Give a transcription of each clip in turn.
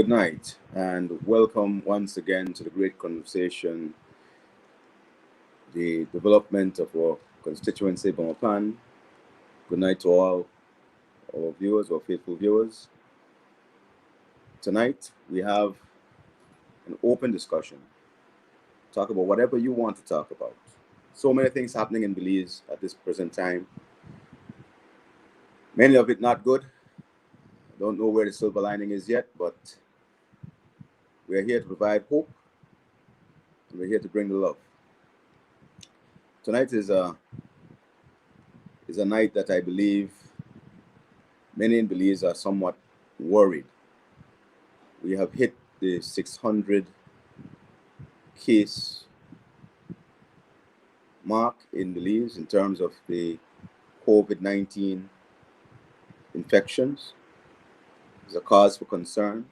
Good night and welcome once again to the great conversation, the development of our constituency, Bamapan. Good night to all our viewers, our faithful viewers. Tonight we have an open discussion. Talk about whatever you want to talk about. So many things happening in Belize at this present time. Many of it not good. I don't know where the silver lining is yet, but we're here to provide hope and we're here to bring the love. Tonight is a night that I believe many in Belize are somewhat worried. We have hit the 600 case mark in Belize in terms of the COVID-19 infections. It's a cause for concern.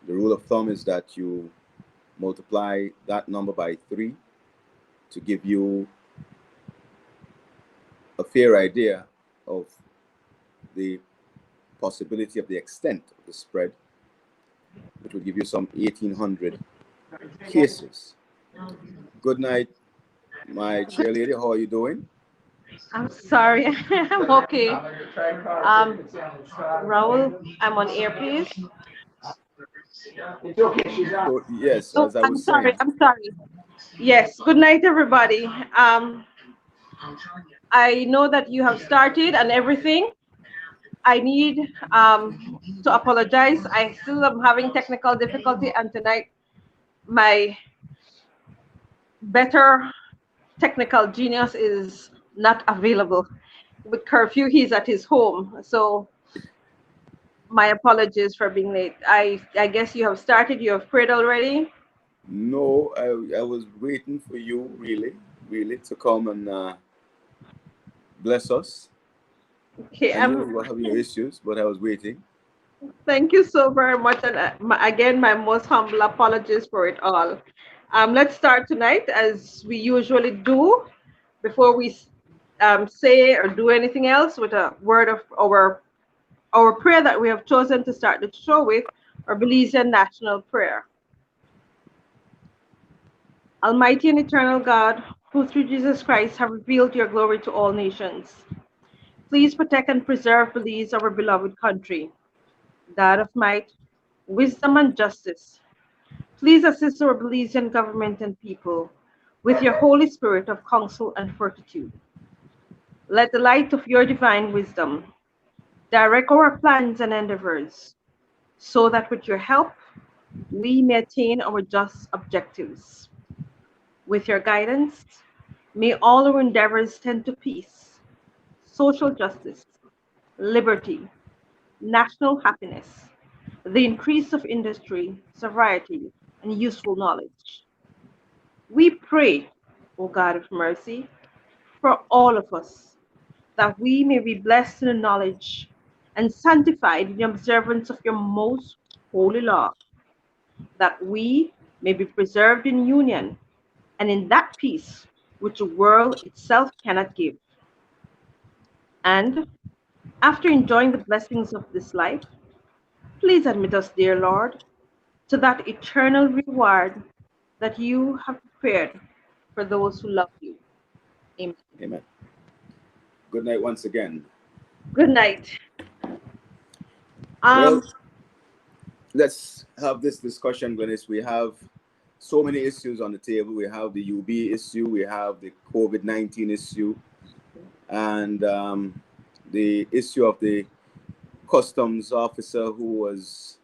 The rule of thumb is that you multiply that number by 3 to give you a fair idea of the possibility of the extent of the spread, which will give you some 1,800 cases. Good night, my cheerleader. How are you doing? I'm sorry, I'm okay. Raul, I'm on air, please. So, yes, Oh, as I I'm was sorry, saying, I'm sorry. Yes, good night, everybody. I know that you have started and everything. I need to apologize. I still am having technical difficulty, and tonight my better technical genius is not available. With curfew, he's at his home. So my apologies for being late. I guess you have started, you have prayed already. no, I was waiting for you, really, to come and bless us. Okay, I knew you were having your issues, but I was waiting. thank you so very much. And again, my most humble apologies for it all. Let's start tonight as we usually do before we say or do anything else with a word of our prayer that we have chosen to start the show with, our Belizean national prayer. Almighty and eternal God, who through Jesus Christ have revealed your glory to all nations, please protect and preserve Belize, our beloved country. God of might, wisdom, and justice, please assist our Belizean government and people with your Holy Spirit of counsel and fortitude. Let the light of your divine wisdom direct our plans and endeavors, so that with your help, we may attain our just objectives. With your guidance, may all our endeavors tend to peace, social justice, liberty, national happiness, the increase of industry, sobriety, and useful knowledge. We pray, O God of mercy, for all of us, that we may be blessed in the knowledge and sanctified in the observance of your most holy law, that we may be preserved in union and in that peace which the world itself cannot give. And after enjoying the blessings of this life, please admit us, dear Lord, to that eternal reward that you have prepared for those who love you. Amen. Amen. Good night once again. Good night. Well, Um, let's have this discussion, Glennis. We have so many issues on the table. We have the UB issue, we have the COVID-19 issue, and the issue of the customs officer who was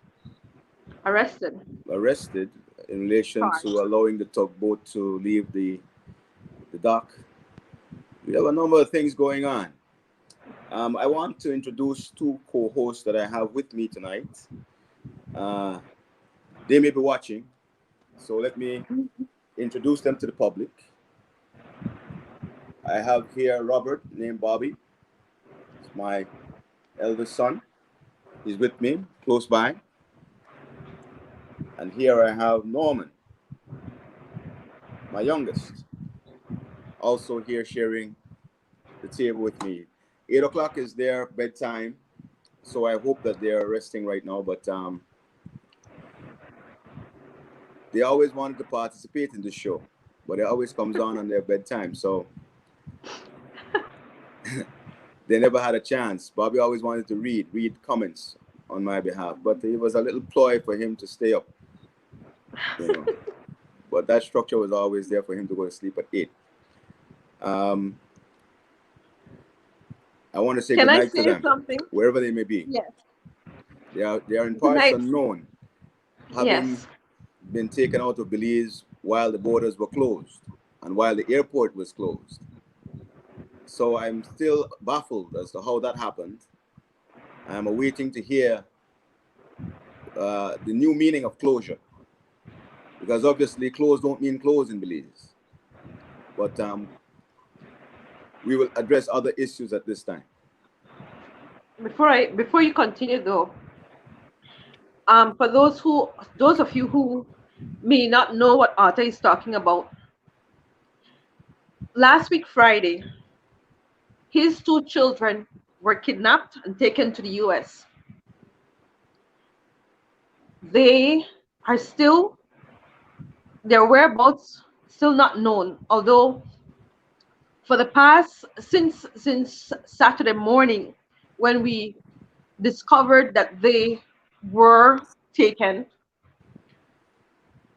arrested. arrested in relation to Charged. allowing the tugboat to leave the dock. We have a number of things going on. I want to introduce two co-hosts that I have with me tonight. Uh, they may be watching, so let me introduce them to the public. I have here Robert, named Bobby. It's my eldest son. He's with me, close by. And here I have Norman, my youngest, also here sharing the table with me. 8 o'clock is their bedtime, so I hope that they are resting right now. But they always wanted to participate in the show, but it always comes on their bedtime. So they never had a chance. Bobby always wanted to read comments on my behalf, but it was a little ploy for him to stay up, you know. But that structure was always there for him to go to sleep at 8. I want to say Can good I night to say them, something? wherever they may be. Yes. They are in Good parts night. unknown, having Yes. been taken out of Belize while the borders were closed and while the airport was closed. So I'm still baffled as to how that happened. I'm awaiting to hear the new meaning of closure, because obviously close don't mean close in Belize. But we will address other issues at this time. Before you continue though, for those of you who may not know what Arthur is talking about, last week Friday, his 2 children were kidnapped and taken to the US. They are still, their whereabouts still not known, although for the past since Saturday morning, when we discovered that they were taken,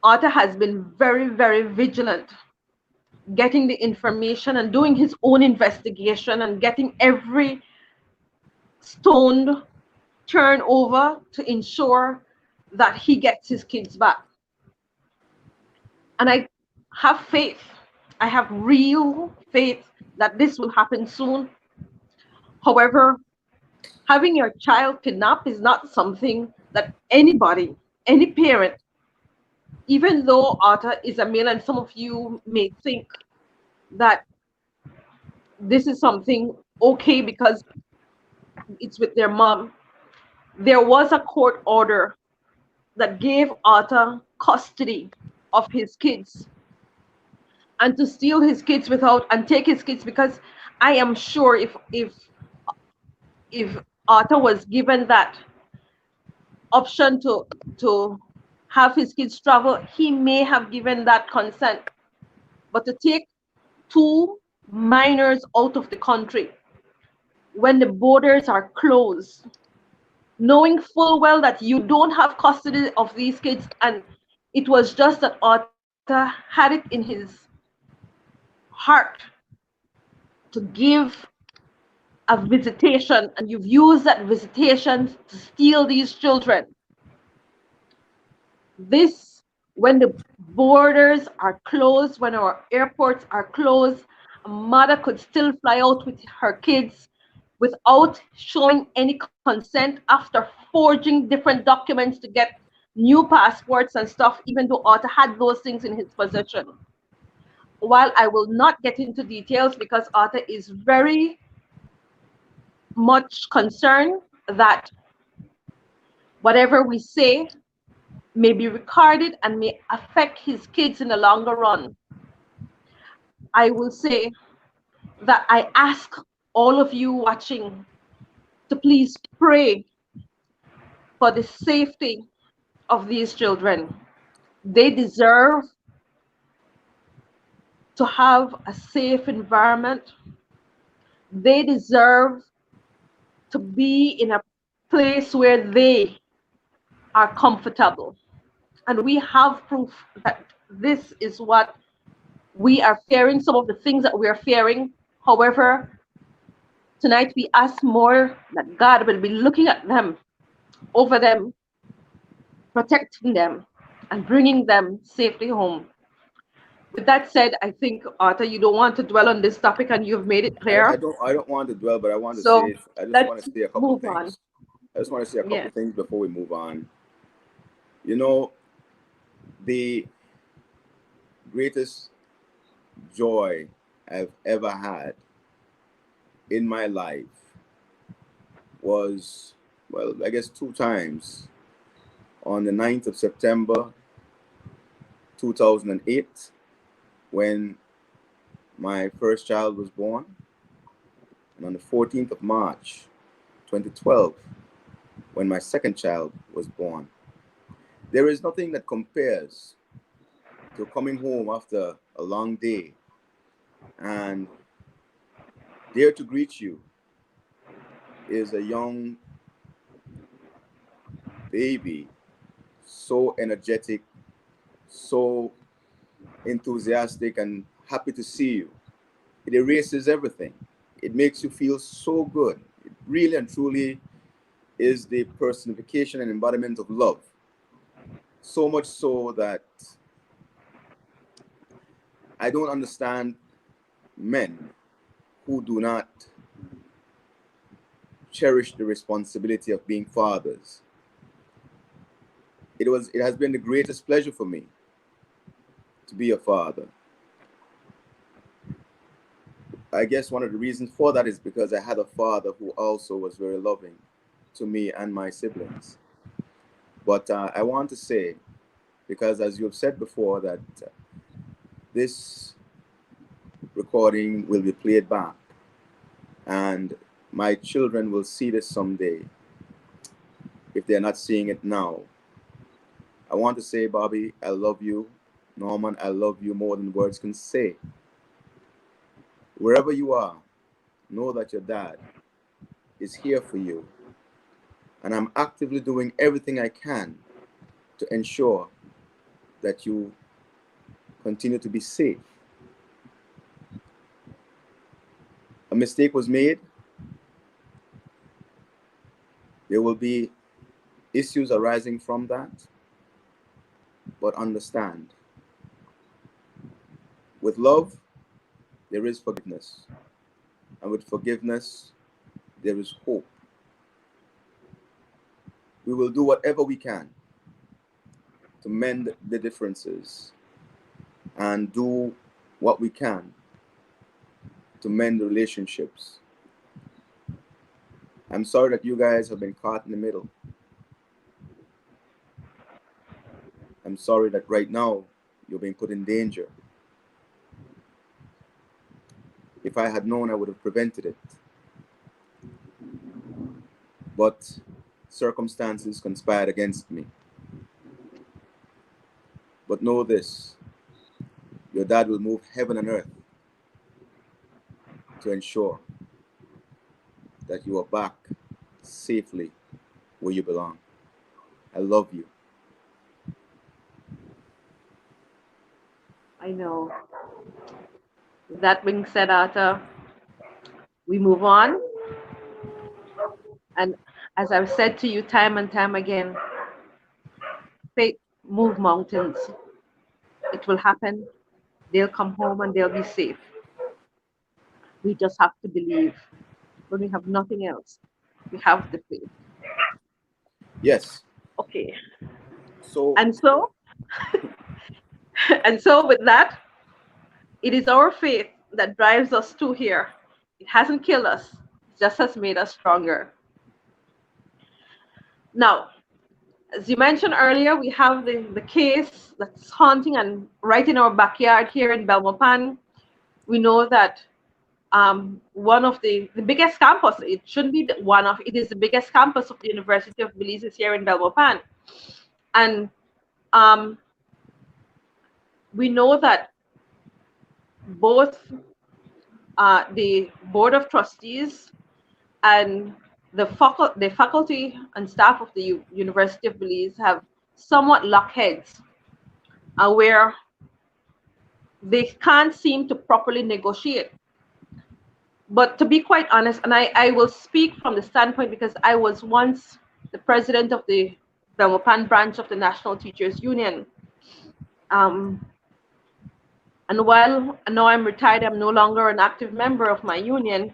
Arthur has been very, very vigilant, getting the information and doing his own investigation and getting every stone turned over to ensure that he gets his kids back. And I have faith, I have real faith that this will happen soon. However, having your child kidnapped is not something that anybody, any parent, even though Arthur is a male, and some of you may think that this is something okay because it's with their mom. There was a court order that gave Arthur custody of his kids, and to steal his kids without and take his kids, because I am sure if Arthur was given that option to have his kids travel, he may have given that consent. But to take 2 minors out of the country when the borders are closed, knowing full well that you don't have custody of these kids, and it was just that Arthur had it in his heart to give a visitation, and you've used that visitation to steal these children. This, when the borders are closed, when our airports are closed, a mother could still fly out with her kids without showing any consent after forging different documents to get new passports and stuff, even though Arthur had those things in his possession. While I will not get into details because Arthur is very much concerned that whatever we say may be recorded and may affect his kids in the longer run, I will say that I ask all of you watching to please pray for the safety of these children. They deserve to have a safe environment. They deserve to be in a place where they are comfortable. And we have proof that this is what we are fearing, some of the things that we are fearing. However, tonight we ask more that God will be looking at them, over them, protecting them, and bringing them safely home. With that said, I think, Arthur, you don't want to dwell on this topic and you've made it I clear. don't want to dwell, but I want to So say, I just want let's to say a couple move on. things. I just want to say a couple Yes. things before we move on. You know, the greatest joy I've ever had in my life was, well, I guess 2 times. On the 9th of September 2008, when my first child was born, and on the 14th of March 2012, when my second child was born. There is nothing that compares to coming home after a long day, and there to greet you is a young baby, so energetic, so enthusiastic, and happy to see you. It erases everything. It makes you feel so good. It really and truly is the personification and embodiment of love. So much so that I don't understand men who do not cherish the responsibility of being fathers. It has been the greatest pleasure for me to be a father. I guess one of the reasons for that is because I had a father who also was very loving to me and my siblings. But I want to say, because as you have said before, that this recording will be played back, and my children will see this someday if they're not seeing it now. I want to say, Bobby, I love you. Norman, I love you more than words can say. Wherever you are, know that your dad is here for you. And I'm actively doing everything I can to ensure that you continue to be safe. A mistake was made. There will be issues arising from that. But understand, with love, there is forgiveness. And with forgiveness, there is hope. We will do whatever we can to mend the differences and do what we can to mend the relationships. I'm sorry that you guys have been caught in the middle. I'm sorry that right now you're being put in danger. If I had known, I would have prevented it. But circumstances conspired against me. But know this, your dad will move heaven and earth to ensure that you are back safely where you belong. I love you. I know. That being said, Arthur, we move on. And as I've said to you time and time again, faith move mountains. It will happen. They'll come home and they'll be safe. We just have to believe. When we have nothing else, we have the faith. Yes. Okay. So And so, and so with that, it is our faith that drives us to here. It hasn't killed us, it just has made us stronger. Now, as you mentioned earlier, we have the case that's haunting and right in our backyard here in Belmopan. We know that one of the biggest campus, it shouldn't be one of, it is the biggest campus of the University of Belize is here in Belmopan. And we know that both the Board of Trustees and the faculty and staff of the University of Belize have somewhat locked heads, where they can't seem to properly negotiate. But to be quite honest, and I will speak from the standpoint because I was once the president of the Belmopan branch of the National Teachers Union. And while now I'm retired, I'm no longer an active member of my union,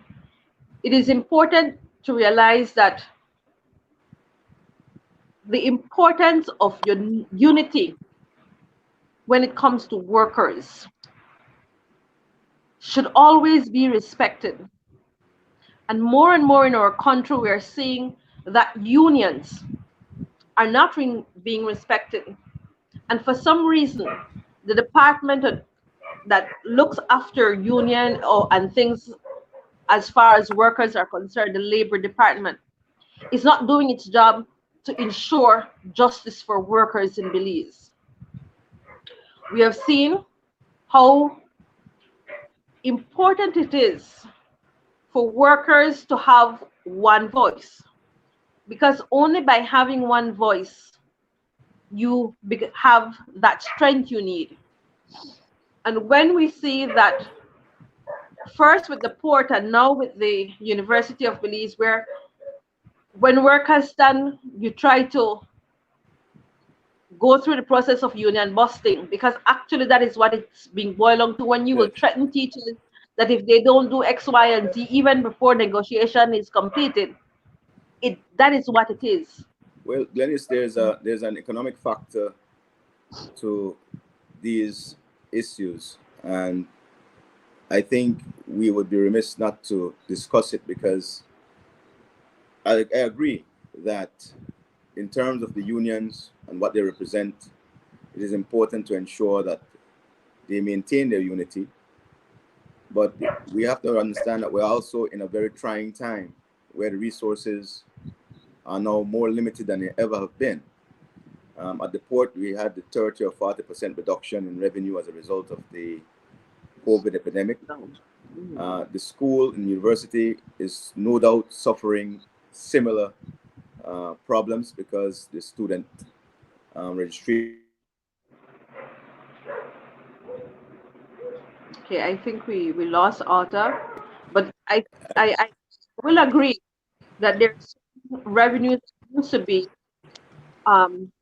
it is important to realize that the importance of your unity when it comes to workers should always be respected. And more in our country, we are seeing that unions are not being respected. And for some reason, the department that looks after union and things as far as workers are concerned, the labor department, is not doing its job to ensure justice for workers in Belize. We have seen how important it is for workers to have one voice, because only by having one voice you have that strength you need. And when we see that, first with the port and now with the University of Belize, where when workers stand, you try to go through the process of union busting, because actually that is what it's being boiled down to. When you will Yes. threaten teachers that if they don't do X, Y, and Z, even before negotiation is completed, that is what it is. Well, Glennis, there's an economic factor to these issues, and I think we would be remiss not to discuss it, because I agree that in terms of the unions and what they represent, it is important to ensure that they maintain their unity. But we have to understand that we're also in a very trying time where the resources are now more limited than they ever have been. At the port, we had the 30 or 40% reduction in revenue as a result of the COVID epidemic. The school and university is no doubt suffering similar problems, because the student registration. Okay, I think we lost Arthur, but I will agree that there's revenue that used to be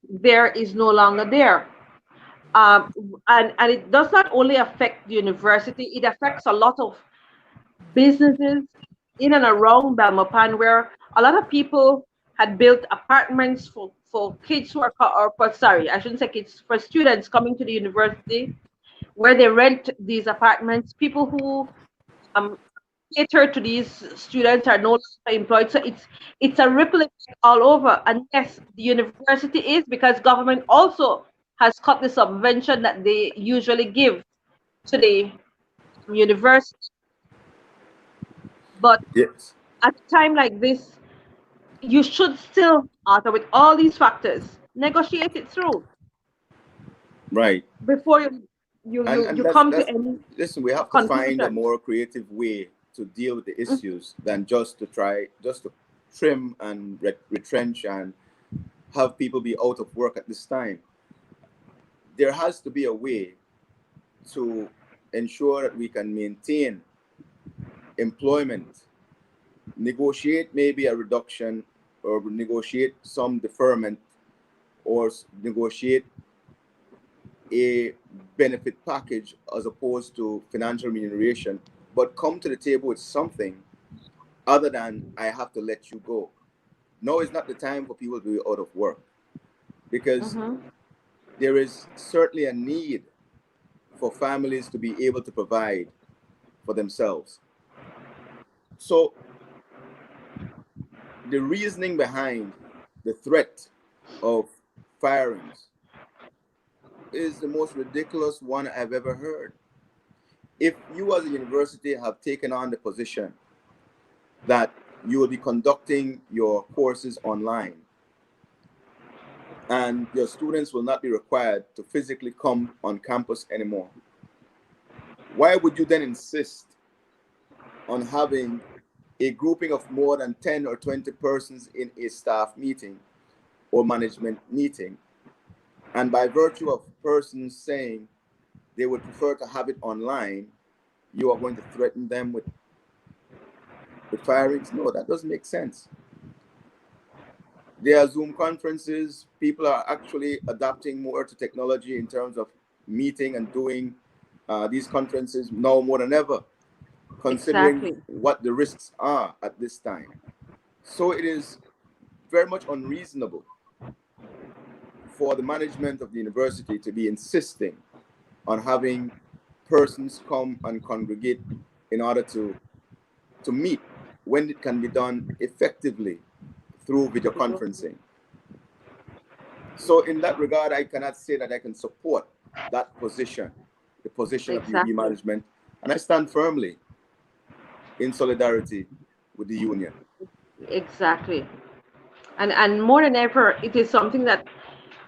there is no longer there. Um, and it does not only affect the university, it affects a lot of businesses in and around Belmopan, where a lot of people had built apartments for kids who are, sorry, I shouldn't say kids, for students coming to the university, where they rent these apartments. People who um, cater to these students are no longer employed. So it's a ripple effect all over. And yes, the university is, because government also has cut the subvention that they usually give to the university. But Yes, at a time like this, you should still, Arthur, with all these factors, negotiate it through right. before you That's come to any listen, we have to find a conclusion. more creative way to deal with the Mm. issues than just to trim and retrench and have people be out of work at this time. There has to be a way to ensure that we can maintain employment, negotiate maybe a reduction, or negotiate some deferment, or negotiate a benefit package as opposed to financial remuneration, but come to the table with something other than "I have to let you go." No, it's not the time for people to be out of work, because Mm-hmm. there is certainly a need for families to be able to provide for themselves. So the reasoning behind the threat of firings is the most ridiculous one I've ever heard. If you as a university have taken on the position that you will be conducting your courses online, and your students will not be required to physically come on campus anymore, why would you then insist on having a grouping of more than 10 or 20 persons in a staff meeting or management meeting? And by virtue of persons saying they would prefer to have it online, you are going to threaten them with firings? No, that doesn't make sense. There are Zoom conferences. People are actually adapting more to technology in terms of meeting and doing these conferences now more than ever, considering Exactly. what the risks are at this time. So it is very much unreasonable for the management of the university to be insisting on having persons come and congregate in order to meet, when it can be done effectively through video conferencing. So in that regard, I cannot say that I can support that position, the position of UB Exactly. management, and I stand firmly in solidarity with the union. Exactly. And more than ever, it is something that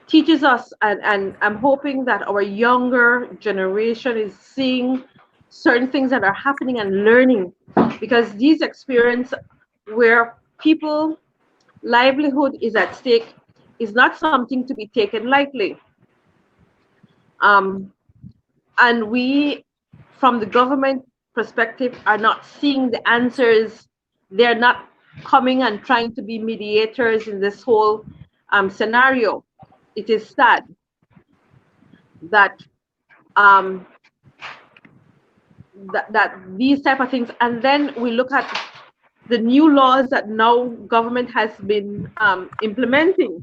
teaches us, and I'm hoping that our younger generation is seeing certain things that are happening and learning, because these experience where people livelihood is at stake is not something to be taken lightly. Um, and we, from the government perspective, are not seeing the answers. They're not coming and trying to be mediators in this whole scenario. It is sad that um, that these type of things, and then we look at the new laws that now government has been implementing,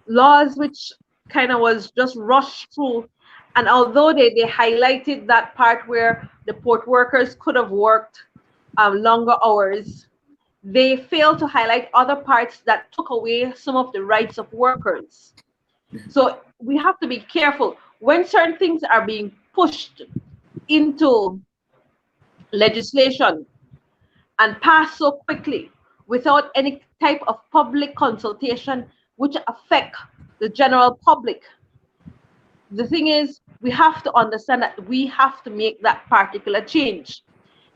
laws which kind of was just rushed through. And although they highlighted that part where the port workers could have worked longer hours, they failed to highlight other parts that took away some of the rights of workers. So we have to be careful when certain things are being pushed into legislation and passed so quickly without any type of public consultation which affect the general public. The thing is, we have to understand that we have to make that particular change.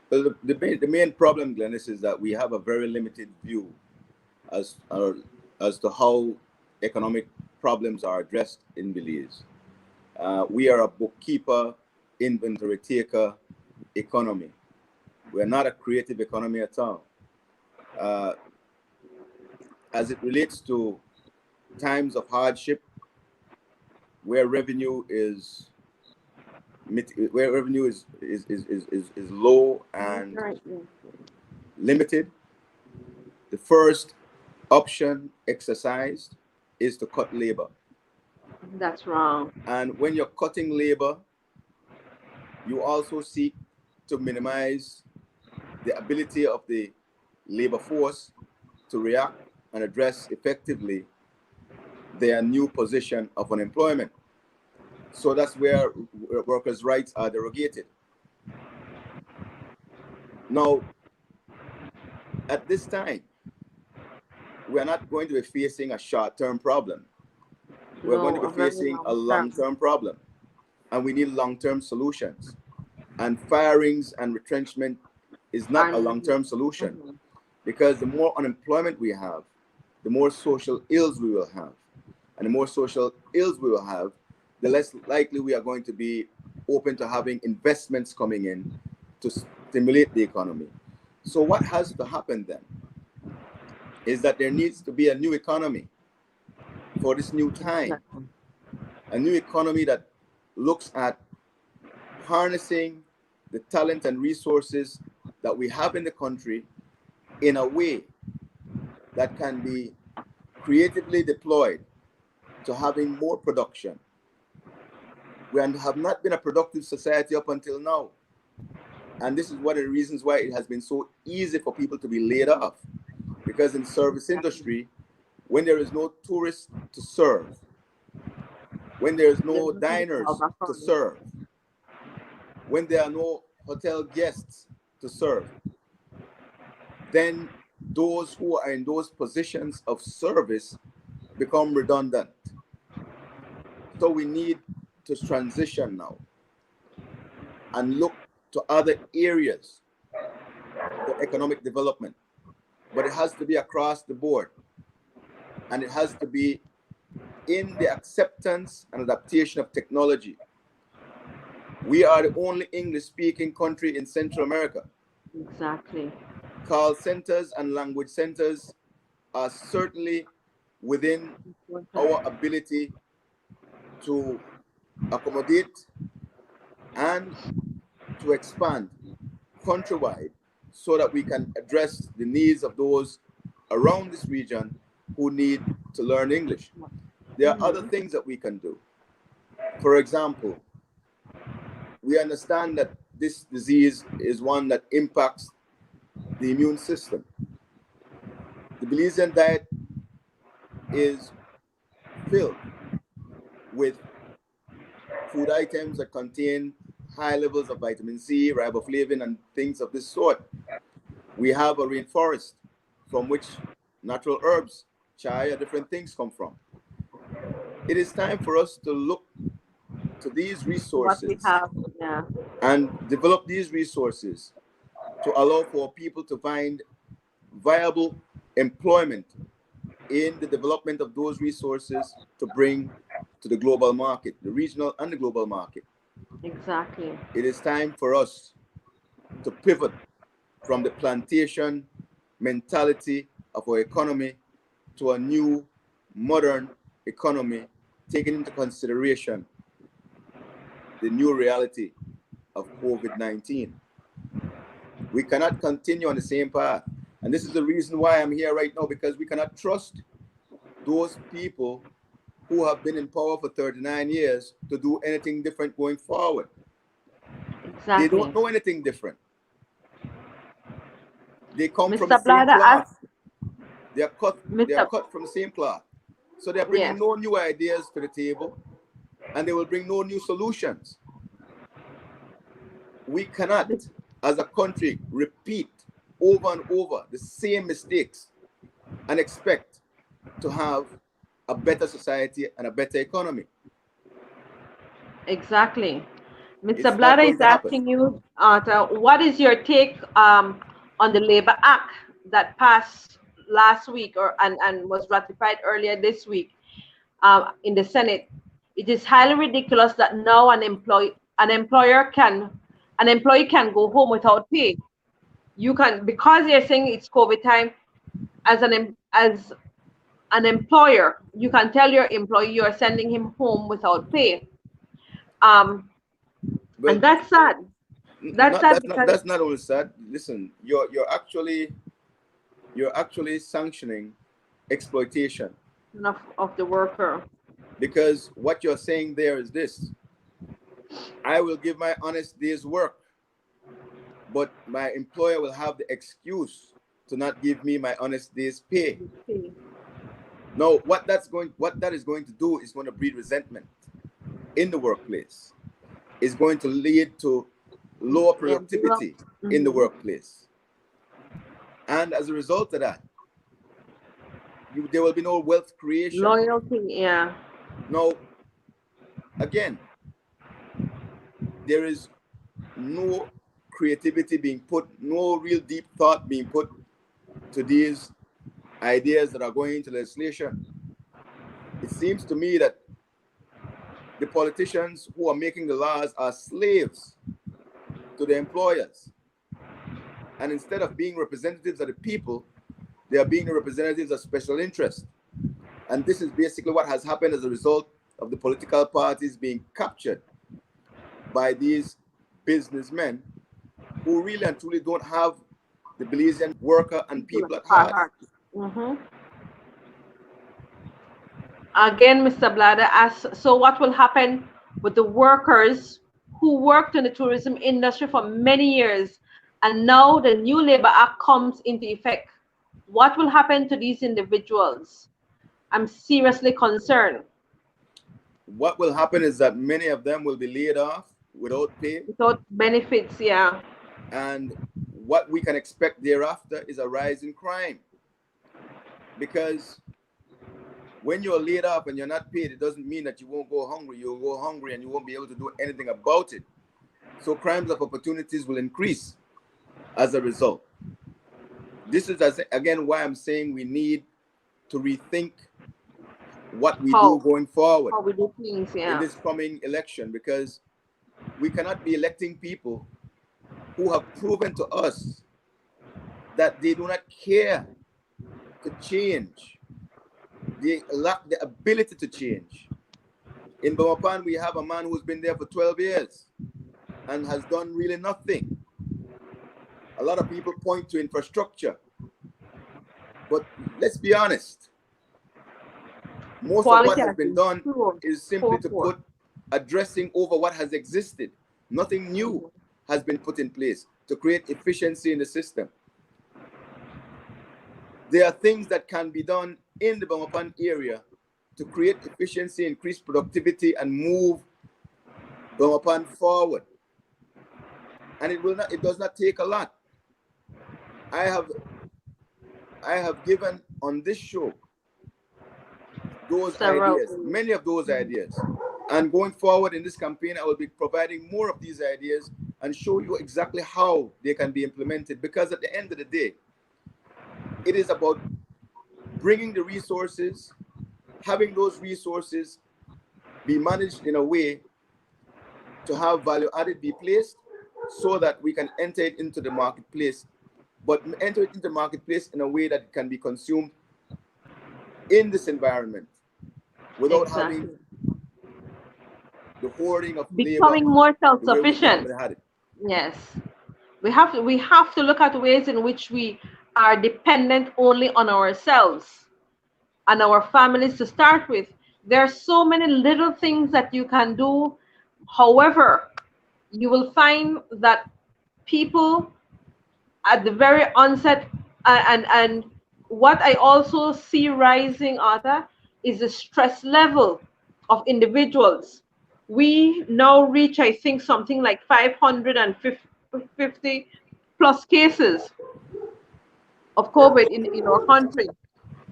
Well, the main problem, Glennis, is that we have a very limited view as as to how economic problems are addressed in Belize. We are a bookkeeper, inventory taker economy. We're not a creative economy at all. Uh, as it relates to times of hardship, where revenue is is low and Right. limited, the first option exercised is to cut labor. That's wrong. And when you're cutting labor, you also seek to minimize the ability of the labor force to react and address effectively their new position of unemployment. So that's where workers' rights are derogated. Now, at this time, we are not going to be facing a short-term problem. We're going to No, be a very facing a long term. long-term problem, and we need long-term solutions. And firings and retrenchment is not a And long-term solution, because the more unemployment we have, the more social ills we will have. And the more social ills we will have, the less likely we are going to be open to having investments coming in to stimulate the economy. So what has to happen then is that there needs to be a new economy for this new time, a new economy that looks at harnessing the talent and resources that we have in the country in a way that can be creatively deployed to having more production. We have not been a productive society up until now. And this is one of the reasons why it has been so easy for people to be laid off. Because in the service industry, when there is no tourists to serve, when there is no diners to serve, when there are no hotel guests to serve, then those who are in those positions of service become redundant. So we need to transition now and look to other areas for economic development. But it has to be across the board. And it has to be in the acceptance and adaptation of technology. We are the only English-speaking country in Central America. Exactly. Call centers and language centers are certainly within our ability to accommodate and to expand countrywide so that we can address the needs of those around this region who need to learn English. There are other things that we can do. For example, we understand that this disease is one that impacts the immune system. The Belizean diet is filled with food items that contain high levels of vitamin C, riboflavin, and things of this sort. We have a rainforest from which natural herbs, chai, and different things come from. it is time for us to look to these What we resources have, yeah. and develop these resources to allow for people to find viable employment in the development of those resources to bring to the global market, the regional and the global market. Exactly. It is time for us to pivot from the plantation mentality of our economy to a new modern economy, taking into consideration the new reality of COVID-19. We cannot continue on the same path. And this is the reason why I'm here right now, because we cannot trust those people who have been in power for 39 years to do anything different going forward. Exactly. They don't know anything different. They come from the Mr. same Blada cloth. asked, They are Mr. cut from the same cloth. So they're bringing Yes, no new ideas to the table, and they will bring no new solutions. We cannot, as a country, repeat over and over the same mistakes and expect to have a better society and a better economy. exactly. Mr. It's not Blada going is to happen. asking you, what is your take on the Labor Act that passed last week and was ratified earlier this week in the Senate? It is highly ridiculous that now an employee can go home without pay. You can, because you're saying it's COVID time, as an employer, you can tell your employee you're sending him home without pay. Well, And that's sad. That's sad because that's not only sad. Listen, you're actually sanctioning exploitation, of the worker. because what you're saying there is this: I will give my honest day's work, but my employer will have the excuse to not give me my honest day's pay. Now, what that is going to do is going to breed resentment in the workplace. It's going to lead to lower productivity in the workplace. And as a result of that, there will be no wealth creation. Loyalty, yeah. Now, again, there is no creativity being put, no real deep thought being put to these ideas that are going into legislation. It seems to me that the politicians who are making the laws are slaves to the employers. And instead of being representatives of the people, they are being the representatives of special interest. And this is basically what has happened as a result of the political parties being captured by these businessmen who really and truly don't have the Belizean worker and people at heart. Again, Mr. Blada asks, so what will happen with the workers who worked in the tourism industry for many years, and now the new Labor Act comes into effect? What will happen to these individuals? I'm seriously concerned. What will happen is that many of them will be laid off without pay. Without benefits, yeah. And what we can expect thereafter is a rise in crime. Because when you're laid off and you're not paid, it doesn't mean that you won't go hungry. You'll go hungry and you won't be able to do anything about it. So crimes of opportunities will increase as a result. This is, again, why I'm saying we need to rethink what we do going forward, how we do things, yeah, in this coming election, because we cannot be electing people who have proven to us that they do not care to change. They lack the ability to change. In Bamapan, we have a man who's been there for 12 years and has done really nothing. A lot of people point to infrastructure, but let's be honest. Most of what has been done is simply to put a dressing over what has existed. Nothing new has been put in place to create efficiency in the system. There are things that can be done in the Bamapan area to create efficiency, increase productivity, and move Bamapan forward. And it does not take a lot. I have given on this show those Several. ideas, many of those ideas. And going forward in this campaign, I will be providing more of these ideas and show you exactly how they can be implemented. Because at the end of the day, it is about bringing the resources, having those resources be managed in a way to have value added be placed so that we can enter it into the marketplace, but enter it into the marketplace in a way that it can be consumed in this environment without having the hoarding of labor Becoming more the way we self-sufficient. normally had it. Yes. We have to look at ways in which we are dependent only on ourselves and our families to start with. There are so many little things that you can do. However, you will find that people at the very onset, and what I also see rising, Arthur, is the stress level of individuals. We now reach, I think, something like 550 plus cases of COVID in our country,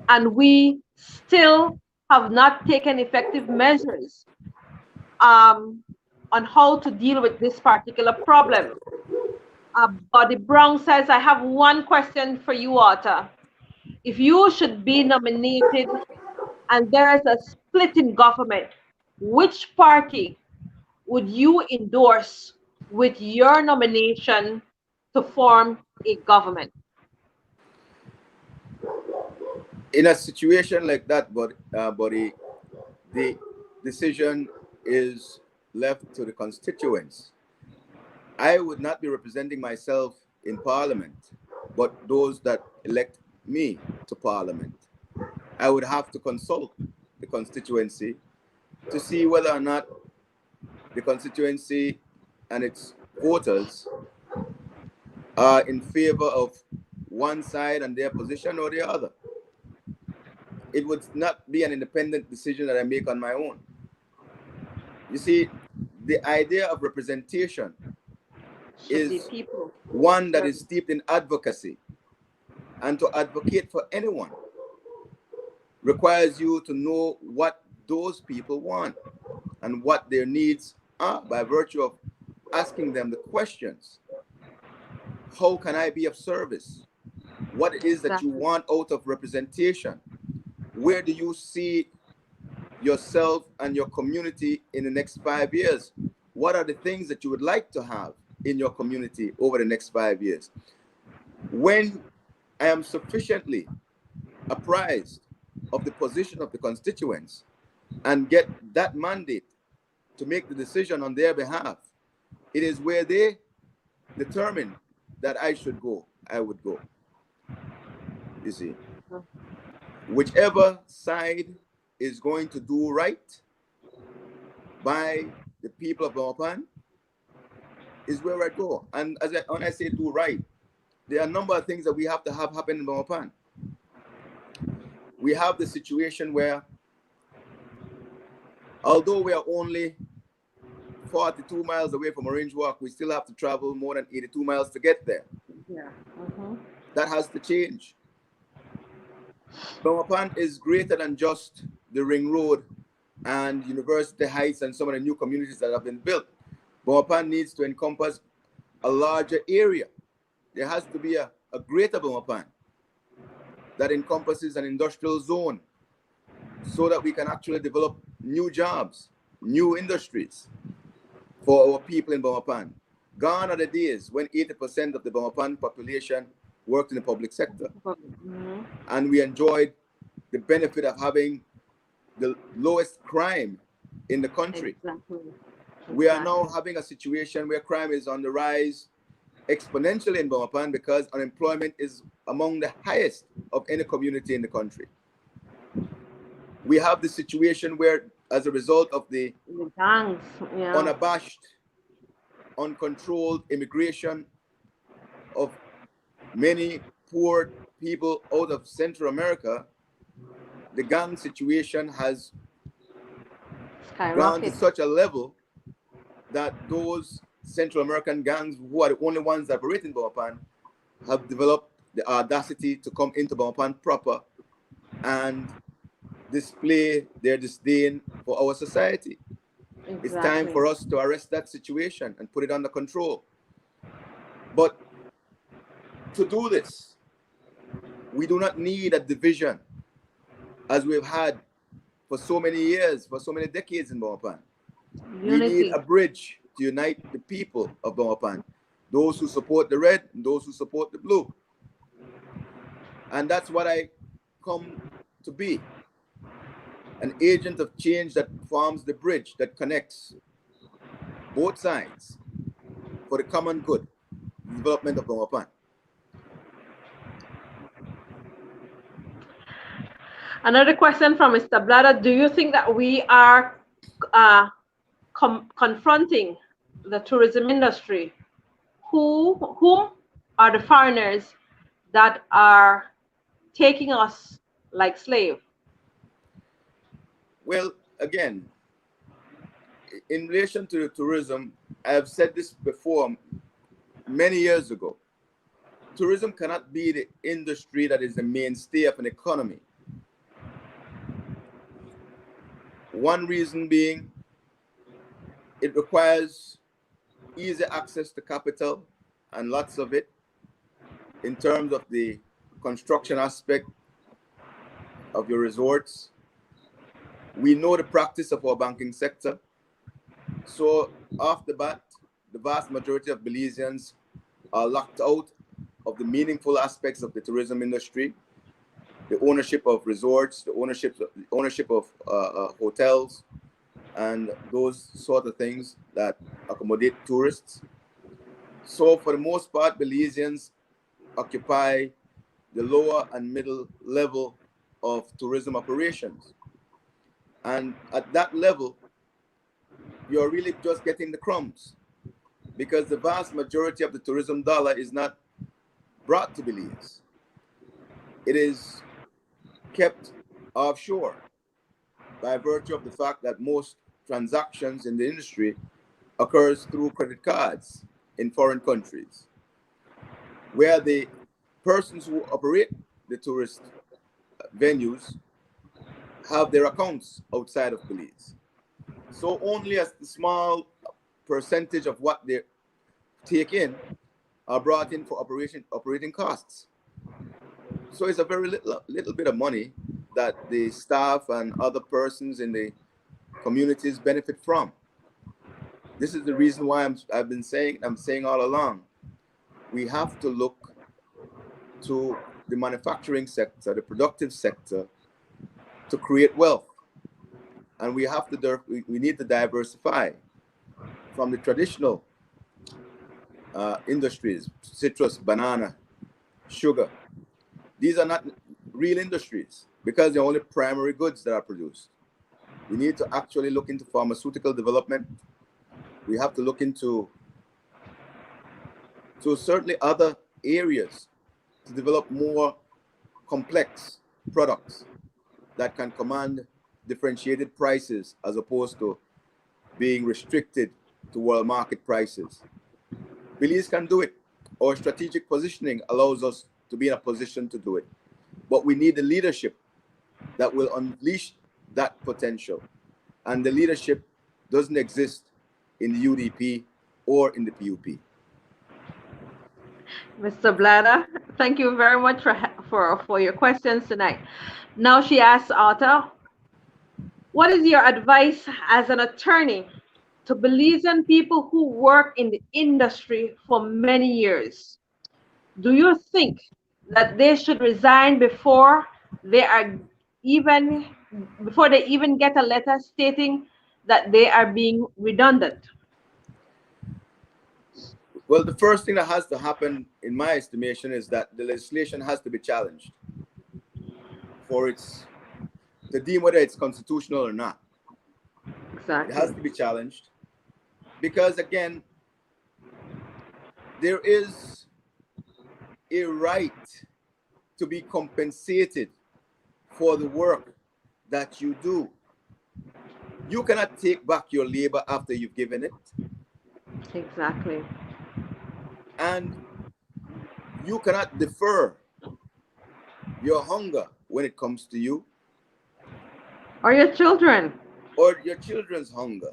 and we still have not taken effective measures on how to deal with this particular problem. Buddy Brown says, I have one question for you, Arthur. If you should be nominated and there is a split in government, which party would you endorse with your nomination to form a government? In a situation like that, buddy, the decision is left to the constituents. I would not be representing myself in Parliament, but those that elect me to Parliament. I would have to consult the constituency to see whether or not the constituency and its voters are in favor of one side and their position or the other. It would not be an independent decision that I make on my own. You see, the idea of representation is one that is steeped in advocacy, and to advocate for anyone requires you to know what those people want and what their needs are by virtue of asking them the questions. How can I be of service? What it is that you want out of representation? Where do you see yourself and your community in the next 5 years? What are the things that you would like to have in your community over the next 5 years? When I am sufficiently apprised of the position of the constituents and get that mandate to make the decision on their behalf, it is where they determine that I should go, I would go. You see, whichever side is going to do right by the people of Belmopan is where I go. And when I say do right, there are a number of things that we have to have happen in Belmopan. We have the situation where, although we are only 42 miles away from Orange Walk, we still have to travel more than 82 miles to get there. Yeah. That has to change. Belmopan is greater than just the Ring Road and University Heights and some of the new communities that have been built. Belmopan needs to encompass a larger area. There has to be a greater Belmopan that encompasses an industrial zone so that we can actually develop new jobs, new industries for our people in Belmopan. Gone are the days when 80% of the Belmopan population worked in the public sector. And we enjoyed the benefit of having the lowest crime in the country. We are now having a situation where crime is on the rise exponentially in Belmopan because unemployment is among the highest of any community in the country. We have the situation where, as a result of the gangs, unabashed, uncontrolled immigration of many poor people out of Central America, the gang situation has gone to such a level that those Central American gangs, who are the only ones that operate in Belmopan, have developed the audacity to come into Belmopan proper and display their disdain for our society. Exactly. It's time for us to arrest that situation and put it under control. But to do this, we do not need a division as we've had for so many years, for so many decades in Bongapan. We need a bridge to unite the people of Bongapan, those who support the red and those who support the blue. And that's what I come to be, an agent of change that forms the bridge that connects both sides for the common good, the development of Bongapan. Another question from Mr. Blatter. Do you think that we are confronting the tourism industry? Whom are the foreigners that are taking us like slaves? Well, again, in relation to tourism, I have said this before many years ago. Tourism cannot be the industry that is the mainstay of an economy. One reason being, it requires easy access to capital and lots of it in terms of the construction aspect of your resorts. We know the practice of our banking sector. So off the bat, the vast majority of Belizeans are locked out of the meaningful aspects of the tourism industry, the ownership of resorts, the ownership of hotels, and those sort of things that accommodate tourists. So for the most part, Belizeans occupy the lower and middle level of tourism operations. And at that level, you're really just getting the crumbs, because the vast majority of the tourism dollar is not brought to Belize. It is kept offshore by virtue of the fact that most transactions in the industry occurs through credit cards in foreign countries, where the persons who operate the tourist venues have their accounts outside of Belize. So only a small percentage of what they take in are brought in for operating costs. So it's a very little bit of money that the staff and other persons in the communities benefit from. This is the reason why I'm saying all along, we have to look to the manufacturing sector, the productive sector, to create wealth. And we need to diversify from the traditional industries, citrus, banana, sugar. These are not real industries because they're only primary goods that are produced. We need to actually look into pharmaceutical development. We have to look into certainly other areas to develop more complex products that can command differentiated prices as opposed to being restricted to world market prices. Belize can do it. Our strategic positioning allows us to be in a position to do it. But we need the leadership that will unleash that potential. And the leadership doesn't exist in the UDP or in the PUP. Mr. Blatter, thank you very much for your questions tonight. Now she asks Arthur, what is your advice as an attorney to Belizean people who work in the industry for many years? Do you think that they should resign before they even get a letter stating that they are being redundant? Well, the first thing that has to happen, in my estimation, is that the legislation has to be challenged for to deem whether it's constitutional or not. Exactly. It has to be challenged because, again, there is a right to be compensated for the work that you do. You cannot take back your labor after you've given it. Exactly. And you cannot defer your hunger when it comes to you. Or your children. or your children's hunger.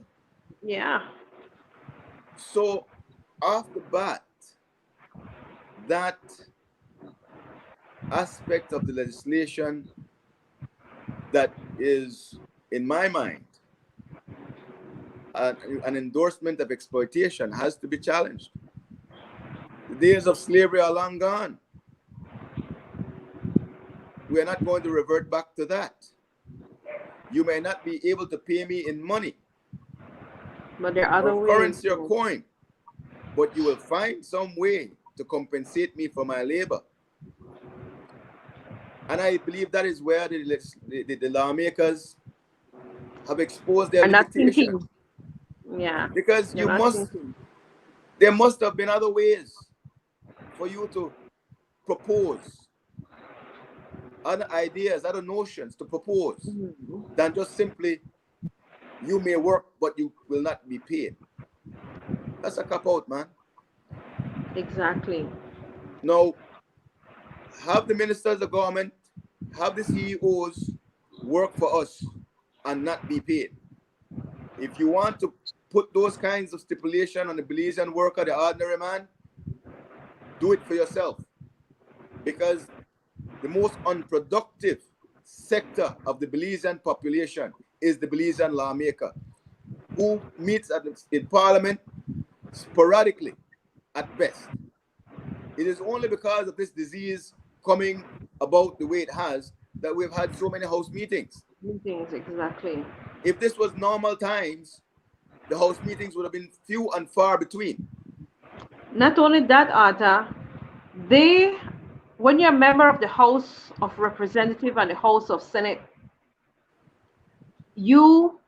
Yeah. So, off the bat, that aspect of the legislation that is, in my mind, an endorsement of exploitation has to be challenged. The days of slavery are long gone. We are not going to revert back to that. You may not be able to pay me in money But there are or other ways. currency or coin, but you will find some way to compensate me for my labor. And I believe that is where the lawmakers have exposed their Are not limitation. thinking. Yeah. Because They're not thinking. there must have been other ways for you to propose, other ideas, other notions to propose Mhm. than just simply, you may work, but you will not be paid. That's a cop out, man. Exactly. Now, have the ministers of government, have the CEOs work for us and not be paid. If you want to put those kinds of stipulation on the Belizean worker, the ordinary man, do it for yourself. Because the most unproductive sector of the Belizean population is the Belizean lawmaker, who meets in parliament sporadically at best. It is only because of this disease coming about the way it has that we've had so many house meetings. Meetings, exactly. If this was normal times, the house meetings would have been few and far between. Not only that, Arthur, they, when you're a member of the House of Representative and the House of Senate, you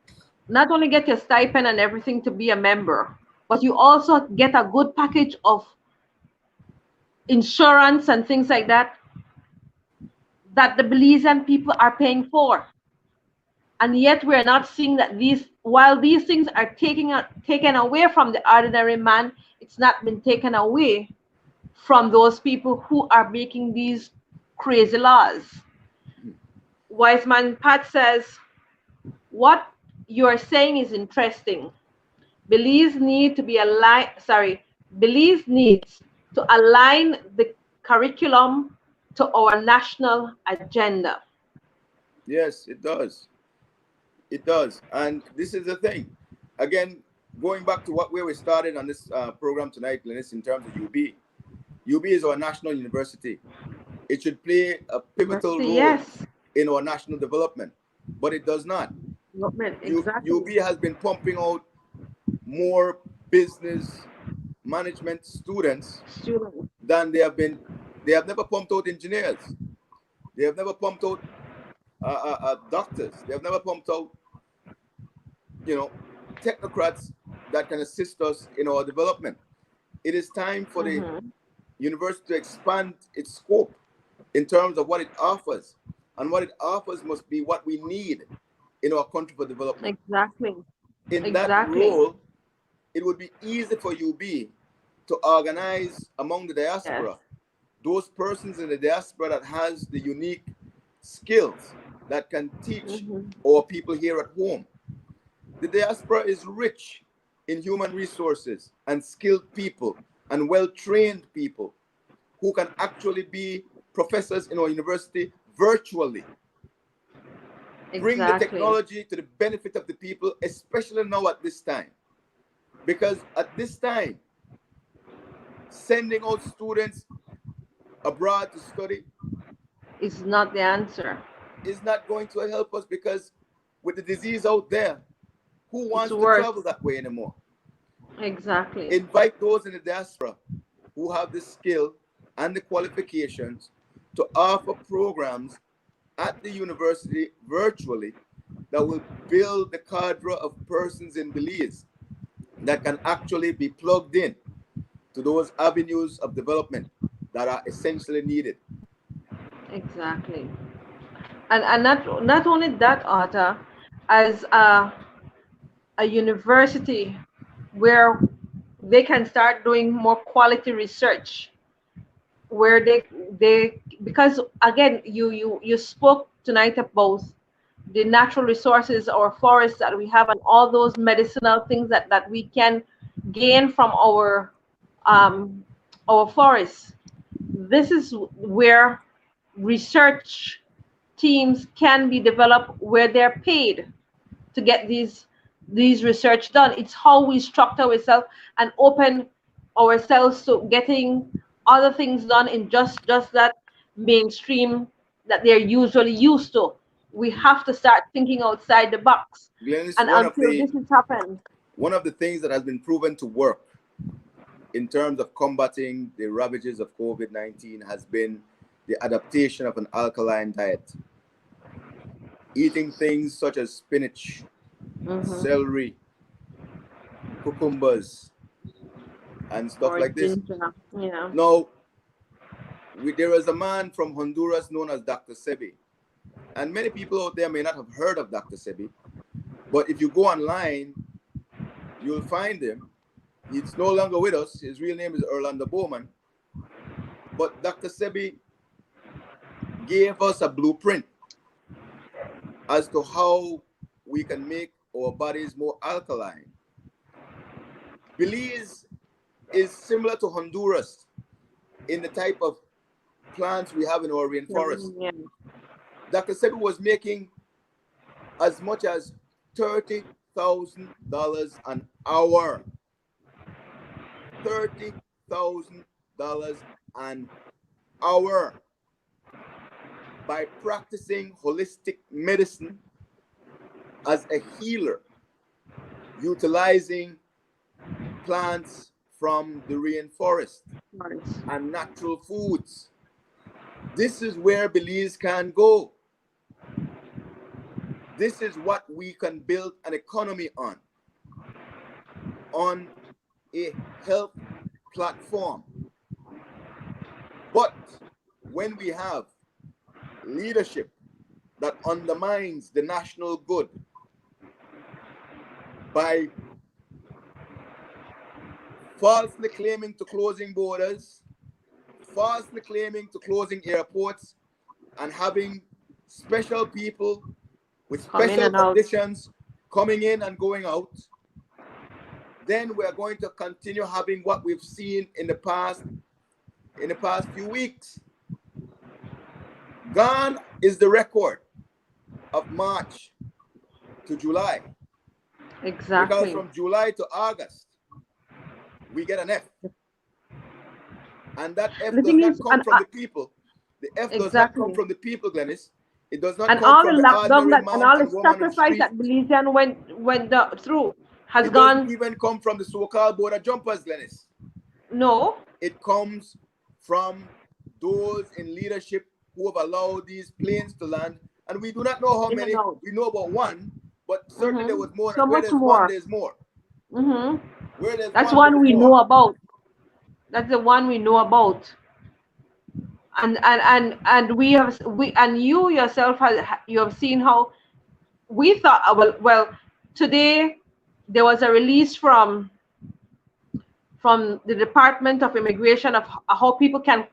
not only get your stipend and everything to be a member, but you also get a good package of insurance and things like that that the Belizean people are paying for. And yet we're not seeing that these, while these things are taken away from the ordinary man, it's not been taken away from those people who are making these crazy laws. Wise man Pat says, what you're saying is interesting. Belize need to be aligned, sorry, Belize needs to align the curriculum to our national agenda. Yes, it does. It does. And this is the thing. Again, going back to where we started on this program tonight, Glennis, in terms of UB. UB is our national university. It should play a pivotal role Yes, in our national development, but it does not. UB exactly. has been pumping out more business management students Students. than they have never pumped out engineers. They have never pumped out doctors. They have never pumped out, technocrats that can assist us in our development. It is time for the Mhm. university to expand its scope in terms of what it offers. And what it offers must be what we need in our country for development. Exactly. In that Exactly. role, it would be easy for UB to organize among the Yes. diaspora those persons in the diaspora that has the unique skills that can teach Mhm. our people here at home. The diaspora is rich in human resources and skilled people and well-trained people who can actually be professors in our university virtually. Bring the Exactly. technology to the benefit of the people, especially now at this time. Because at this time, sending out students abroad to study It's not the answer. is not going to help us, because with the disease out there, who It's wants to worse. travel that way anymore? Exactly. Invite those in the diaspora who have the skill and the qualifications to offer programs at the university virtually that will build the cadre of persons in Belize that can actually be plugged in to those avenues of development that are essentially needed. Exactly. And not only that, Arthur, as a university where they can start doing more quality research, where they because again you spoke tonight about the natural resources, our forests that we have, and all those medicinal things that we can gain from our forests. This is where research teams can be developed, where they're paid to get these research done. It's how we structure ourselves and open ourselves to getting other things done in just that mainstream that they're usually used to. We have to start thinking outside the box. Glennis, And until this has happened, one of the things that has been proven to work in terms of combating the ravages of COVID-19 has been the adaptation of an alkaline diet. Eating things such as spinach, celery, cucumbers, and stuff or like this. ginger. Yeah. Now, there is a man from Honduras known as Dr. Sebi. And many people out there may not have heard of Dr. Sebi, but if you go online, you'll find him. He's no longer with us. His real name is Orlando Bowman. But Dr. Sebi gave us a blueprint as to how we can make our bodies more alkaline. Belize is similar to Honduras in the type of plants we have in our rainforest. Yeah. Dr. Sebi was making as much as $30,000 an hour. $30,000 an hour by practicing holistic medicine as a healer, utilizing plants from the rainforest and natural foods. This is where Belize can go. This is what we can build an economy on a health platform. But when we have leadership that undermines the national good by falsely claiming to closing borders, falsely claiming to closing airports, and having special people with special conditions coming in and going out, then we're going to continue having what we've seen in the past few weeks. Gone is the record of March to July. Exactly. Because from July to August, we get an F. And that F does not come from the people. The F does not come from the people, Glennis. It does not come from the ordinary man and all the and woman sacrifice that Belizean went through has gone. It doesn't even come from the so-called border jumpers, Glennis. No. It comes from those in leadership who have allowed these planes to land. And we do not know how many. We know about one, but certainly there was more. So where much there's more. One, there's more. Where there's That's one we know about. That's the one we know about. And we and you yourself you have seen how we thought well today there was a release from the Department of Immigration of how people can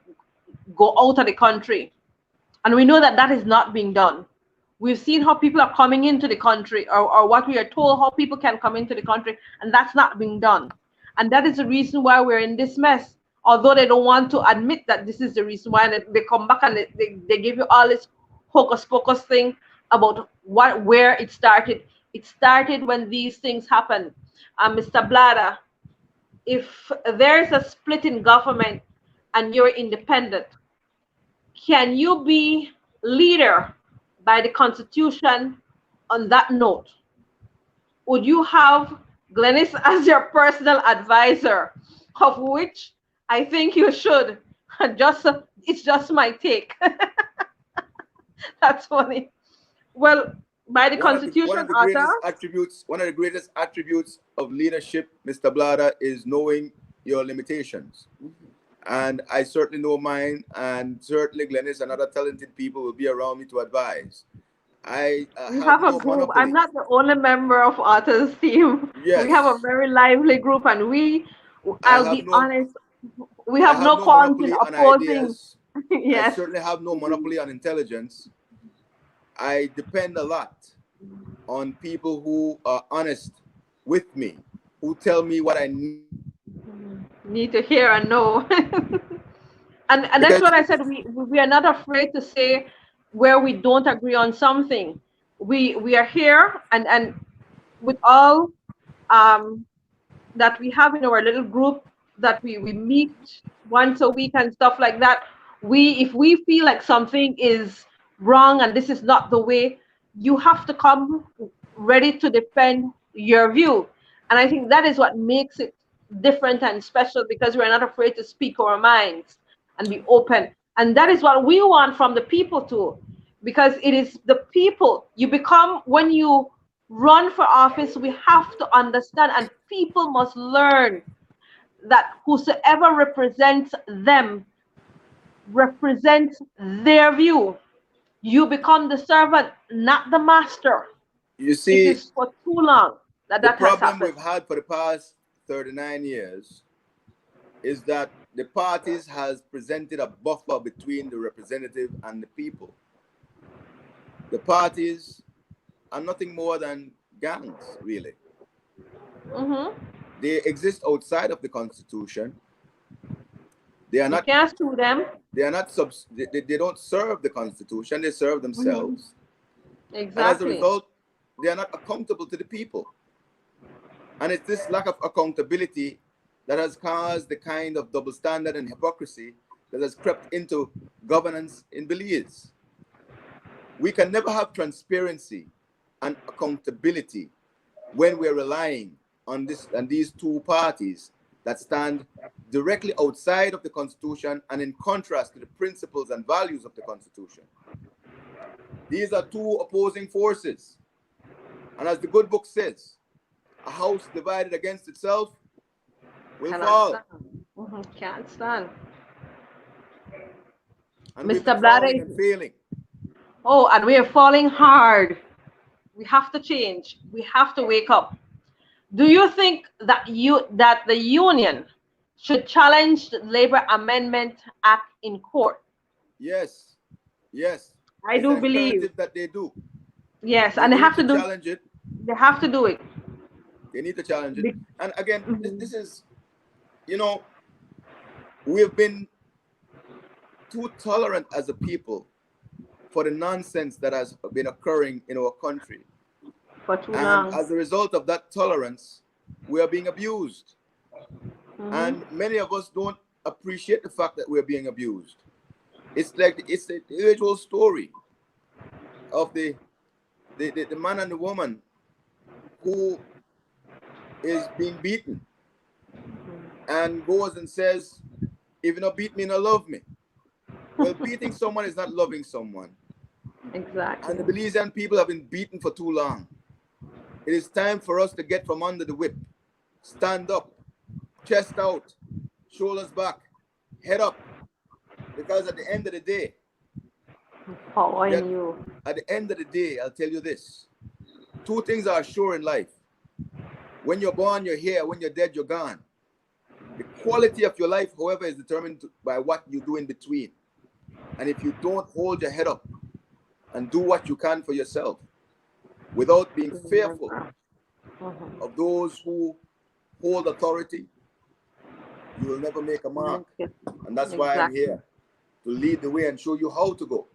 go out of the country, and we know that is not being done. We've seen how people are coming into the country, or what we are told how people can come into the country, and that's not being done. And that is the reason why we're in this mess. Although they don't want to admit that this is the reason why, and they come back and they give you all this hocus pocus thing about where it started. It started when these things happened. Mr. Blatter, if there's a split in government and you're independent, can you be leader by the Constitution on that note? Would you have Glennis as your personal advisor, of which I think you should? It's just my take. That's funny. Well, by the Constitution, one of the greatest attributes of leadership, Mr. Blatter, is knowing your limitations. And I certainly know mine, and certainly Glennis and other talented people will be around me to advise. We have a group. I'm not the only member of Arthur's team. Yes. We have a very lively group, and I'll be honest, we have no qualms in opposing. Yes. I certainly have no monopoly on intelligence. I depend a lot on people who are honest with me, who tell me what I need to hear and know. And that's because what I said. We are not afraid to say where we don't agree on something. We are here, and with all um, that we have in our little group that we meet once a week and stuff like that. If we feel like something is wrong and this is not the way, you have to come ready to defend your view. And I think that is what makes it different and special, because we're not afraid to speak our minds and be open. And that is what we want from the people too, because it is the people you become when you run for office. We have to understand, and people must learn that whosoever represents them represents their view. You become the servant, not the master. you It see is for too long the that has problem happened. we've had for the past 39 years is that the parties has presented a buffer between the representative and the people. The parties are nothing more than gangs, really. Mm-hmm. They exist outside of the Constitution. They are You not. can't sue them. They are not. They don't serve the Constitution. They serve Mm-hmm. themselves, and as a Exactly. result, they are not accountable to the people. And it's this lack of accountability that has caused the kind of double standard and hypocrisy that has crept into governance in Belize. We can never have transparency and accountability when we're relying on these two parties that stand directly outside of the Constitution and in contrast to the principles and values of the Constitution. These are two opposing forces. And as the good book says, a house divided against itself will Cannot fall. stand. Mm-hmm. Can't stand. And we've Mr. been falling Bladder. and failing. Oh, and we are falling hard. We have to change. We have to wake up. Do you think that the union should challenge the Labor Amendment Act in court? Yes, yes. I It's do an believe. imperative that they do. Yes, They and they need have to to do. challenge it. They have to do it. They need to challenge it. And again, Mhm. this is, we've been too tolerant as a people for the nonsense that has been occurring in our country. For too And long. as a result of that tolerance, we are being abused. Mhm. And many of us don't appreciate the fact that we're being abused. It's like it's the age-old story of the man and the woman who is being beaten and goes and says, if you don't beat me, you don't love me. Well, beating someone is not loving someone. Exactly. And the Belizean people have been beaten for too long. It is time for us to get from under the whip. Stand up, chest out, shoulders back, head up. Because at the end of the day, Power in you. at the end of the day, I'll tell you this. Two things are sure in life. When you're born, you're here. When you're dead, you're gone. The quality of your life, however, is determined by what you do in between. And if you don't hold your head up and do what you can for yourself without being fearful of those who hold authority, you will never make a mark. And that's why I'm here, to lead the way and show you how to go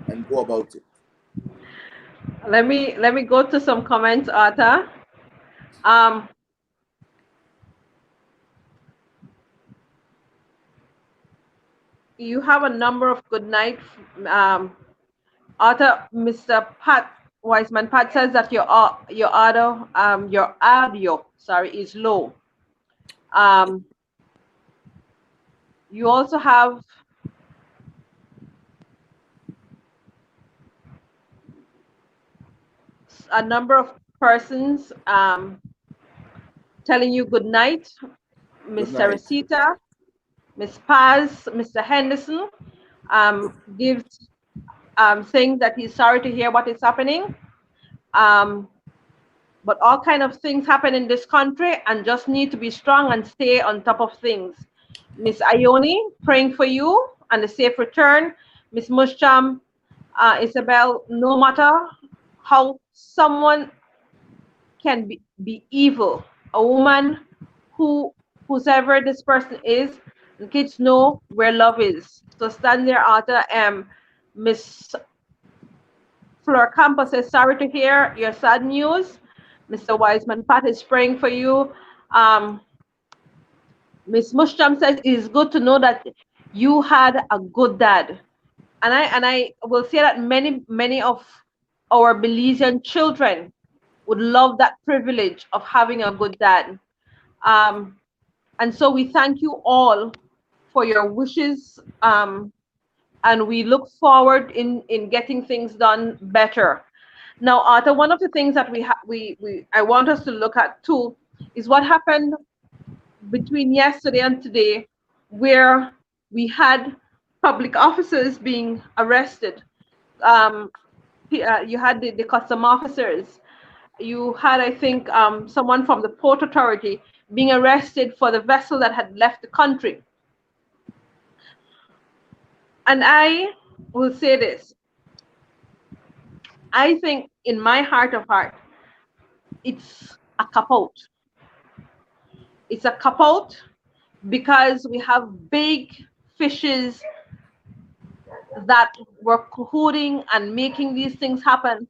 and go about it. Let me go to some comments, Arthur. You have a number of good night. Arthur, Mr. Pat Wiseman. Pat says that your audio, sorry, is low. You also have a number of persons telling you good night. Miss Teresita, Miss Paz, Mr. Henderson gives saying that he's sorry to hear what is happening. But all kind of things happen in this country, and just need to be strong and stay on top of things. Miss Ione, praying for you and a safe return. Miss Musham, Isabel, no matter how someone can be evil, a woman who, whoever this person is, the kids know where love is. So stand there, Arthur. Miss Fleur Campos says, sorry to hear your sad news. Mr. Wiseman Pat is praying for you. Um, Miss Mushram says, it is good to know that you had a good dad. And I will say that many of our Belizean children would love that privilege of having a good dad. Um, and so we thank you all for your wishes, and we look forward in getting things done better. Now, Arthur, one of the things that we I want us to look at too is what happened between yesterday and today, where we had public officers being arrested. Um, you had the custom officers. You had, I think, someone from the Port Authority being arrested for the vessel that had left the country. And I will say this. I think in my heart of heart, it's a cop out. It's a cop out because we have big fishes that were cahooting and making these things happen.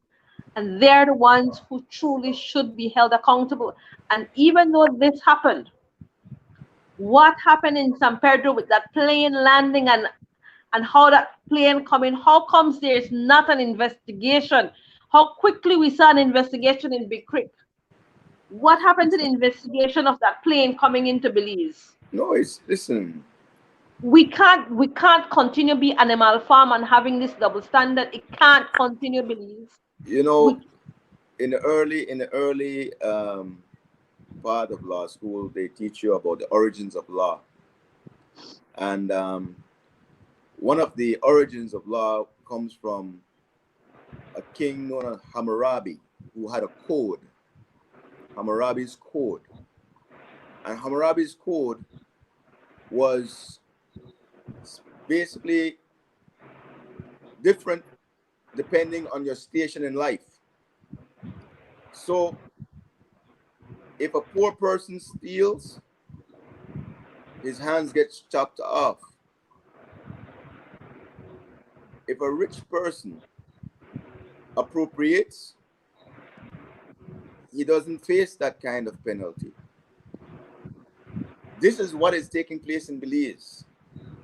And they're the ones who truly should be held accountable. And even though this happened, what happened in San Pedro with that plane landing and how that plane coming, how comes there's not an investigation? How quickly we saw an investigation in Big Creek? What happened to the investigation of that plane coming into Belize? No, it's listen. We can't continue be animal farm and having this double standard. It can't continue, Belize. You We, know, in the early part of law school, they teach you about the origins of law, and one of the origins of law comes from a king known as Hammurabi, who had a code, Hammurabi's code, and Hammurabi's code was basically different depending on your station in life. So if a poor person steals, his hands get chopped off. If a rich person appropriates, he doesn't face that kind of penalty. This is what is taking place in Belize.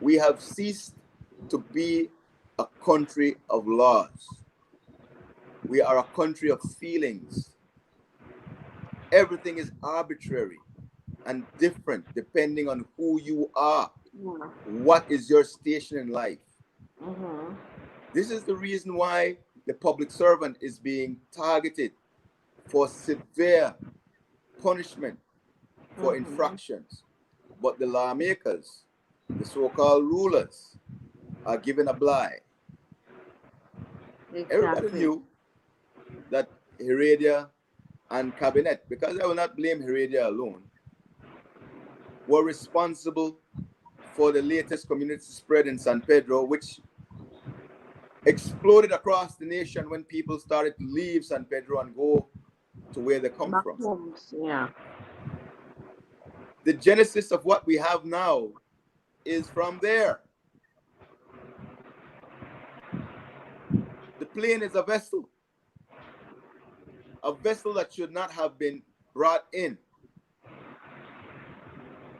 We have ceased to be a country of laws. We are a country of feelings. Everything is arbitrary and different depending on who you are. What is your station in life? Mhm. This is the reason why the public servant is being targeted for severe punishment for infractions. But the lawmakers, the so-called rulers, are given a blight. Everybody Exactly. knew that Heredia and Cabinet, because I will not blame Heredia alone, were responsible for the latest community spread in San Pedro, which exploded across the nation when people started to leave San Pedro and go to where they come Back from. homes, yeah. The genesis of what we have now is from there. The plane is a vessel that should not have been brought in,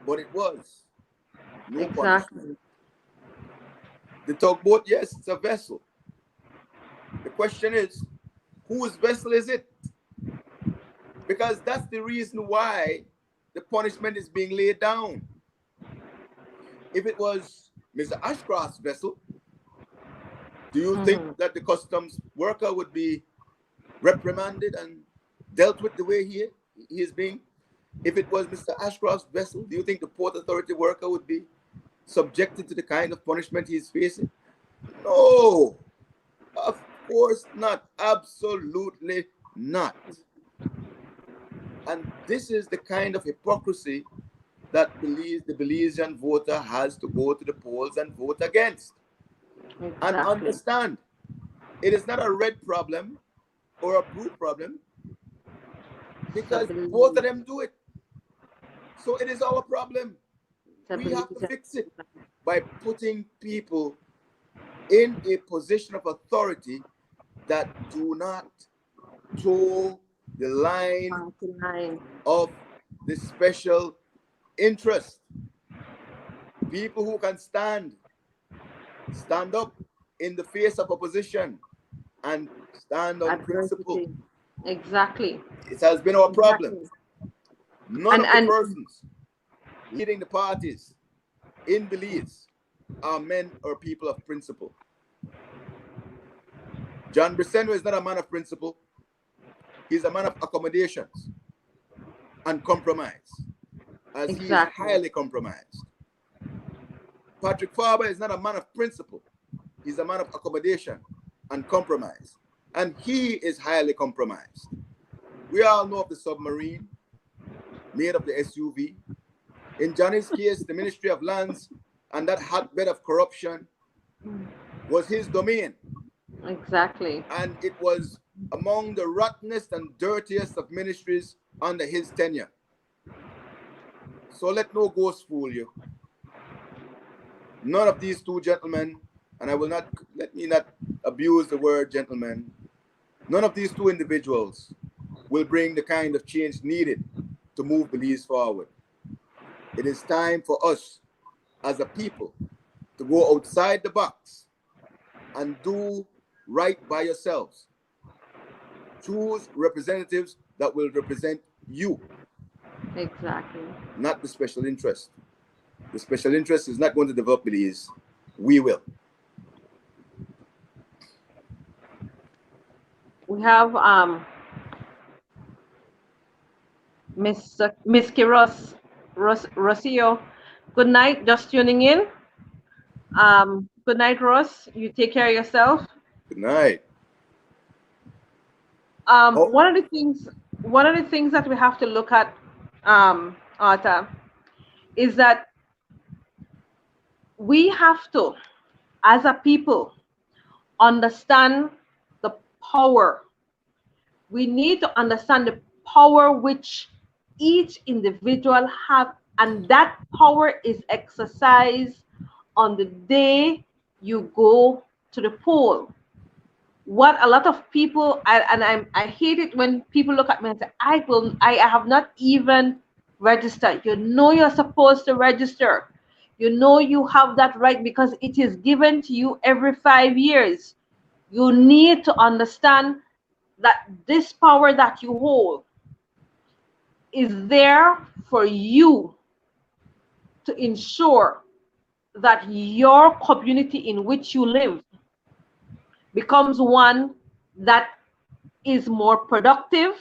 but it was. No Exactly. punishment. The tugboat, yes, it's a vessel. The question is, whose vessel is it? Because that's the reason why the punishment is being laid down. If it was Mr. Ashcroft's vessel, do you think that the customs worker would be reprimanded and dealt with the way he is being? If it was Mr. Ashcroft's vessel, do you think the Port Authority worker would be subjected to the kind of punishment he's facing? No, of course not. Absolutely not. And this is the kind of hypocrisy that the Belizean voter has to go to the polls and vote against. Exactly. And understand, It is not a red problem or a blue problem, because both of them do it. So it is our problem. We have to fix it by putting people in a position of authority that do not toe the line of the special interest. People who can stand up in the face of opposition and stand on principle. Exactly. It has been our problem. None of the persons leading the parties in Belize are men or people of principle. John Briceño is not a man of principle. He's a man of accommodations and compromise, as he is highly compromised. Patrick Farber is not a man of principle. He's a man of accommodation and compromise, and he is highly compromised. We all know of the submarine made of the SUV. In Johnny's case, the Ministry of Lands and that hotbed of corruption was his domain. Exactly. And it was among the rottenest and dirtiest of ministries under his tenure. So let no ghost fool you. None of these two gentlemen, and let me not abuse the word gentlemen, none of these two individuals will bring the kind of change needed to move Belize forward. It is time for us as a people to go outside the box and do right by yourselves. Choose representatives that will represent you. Exactly. Not the special interest. The special interest is not going to develop Belize. We will. We have Miss Kiros Rocio. Good night. Just tuning in. Good night, Ross. You take care of yourself. Good night. One of the things that we have to look at, Arthur, is that we have to, as a people, understand the power. We need to understand the power which each individual have, and that power is exercised on the day you go to the poll. What a lot of people, I hate it when people look at me and say, I have not even registered. You know you're supposed to register. You know you have that right because it is given to you every 5 years. You need to understand that this power that you hold is there for you to ensure that your community in which you live becomes one that is more productive,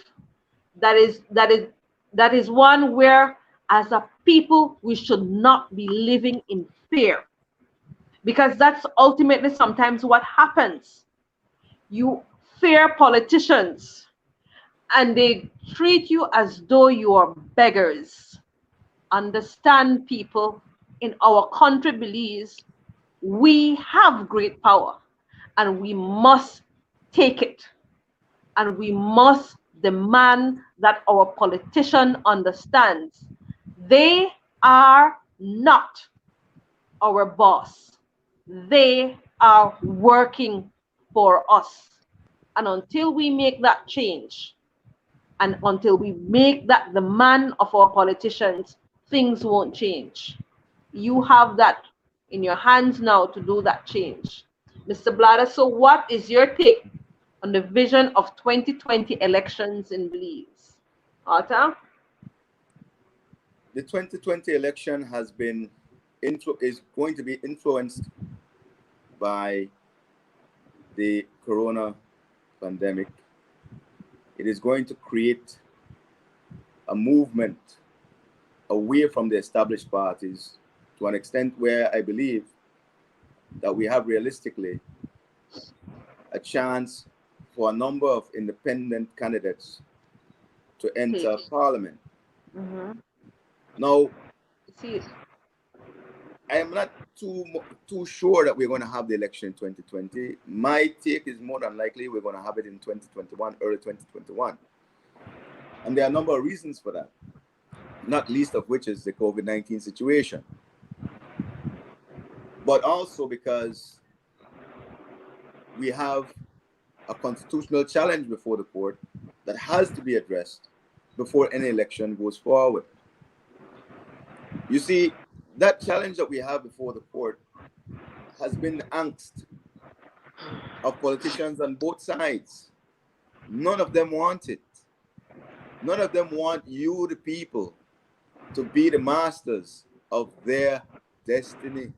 that is one where as a people we should not be living in fear, because that's ultimately sometimes what happens. You fear politicians and they treat you as though you are beggars. Understand, people, in our country Belize, we have great power and we must take it, and we must demand that our politician understands they are not our boss. They are working for us. And until we make that change, and until we make that demand of our politicians, things won't change. You have that in your hands now to do that change. Mr. Blatter, so what is your take on the vision of 2020 elections in Belize? Arthur? The 2020 election is going to be influenced by the corona pandemic. It is going to create a movement away from the established parties to an extent where I believe that we have realistically a chance for a number of independent candidates to enter parliament. Mm-hmm. Now, I am not too sure that we're going to have the election in 2020. My take is more than likely we're going to have it in 2021, early 2021. And there are a number of reasons for that, not least of which is the COVID-19 situation. But also because we have a constitutional challenge before the court that has to be addressed before any election goes forward. You see, that challenge that we have before the court has been the angst of politicians on both sides. None of them want it. None of them want you, the people, to be the masters of their destiny.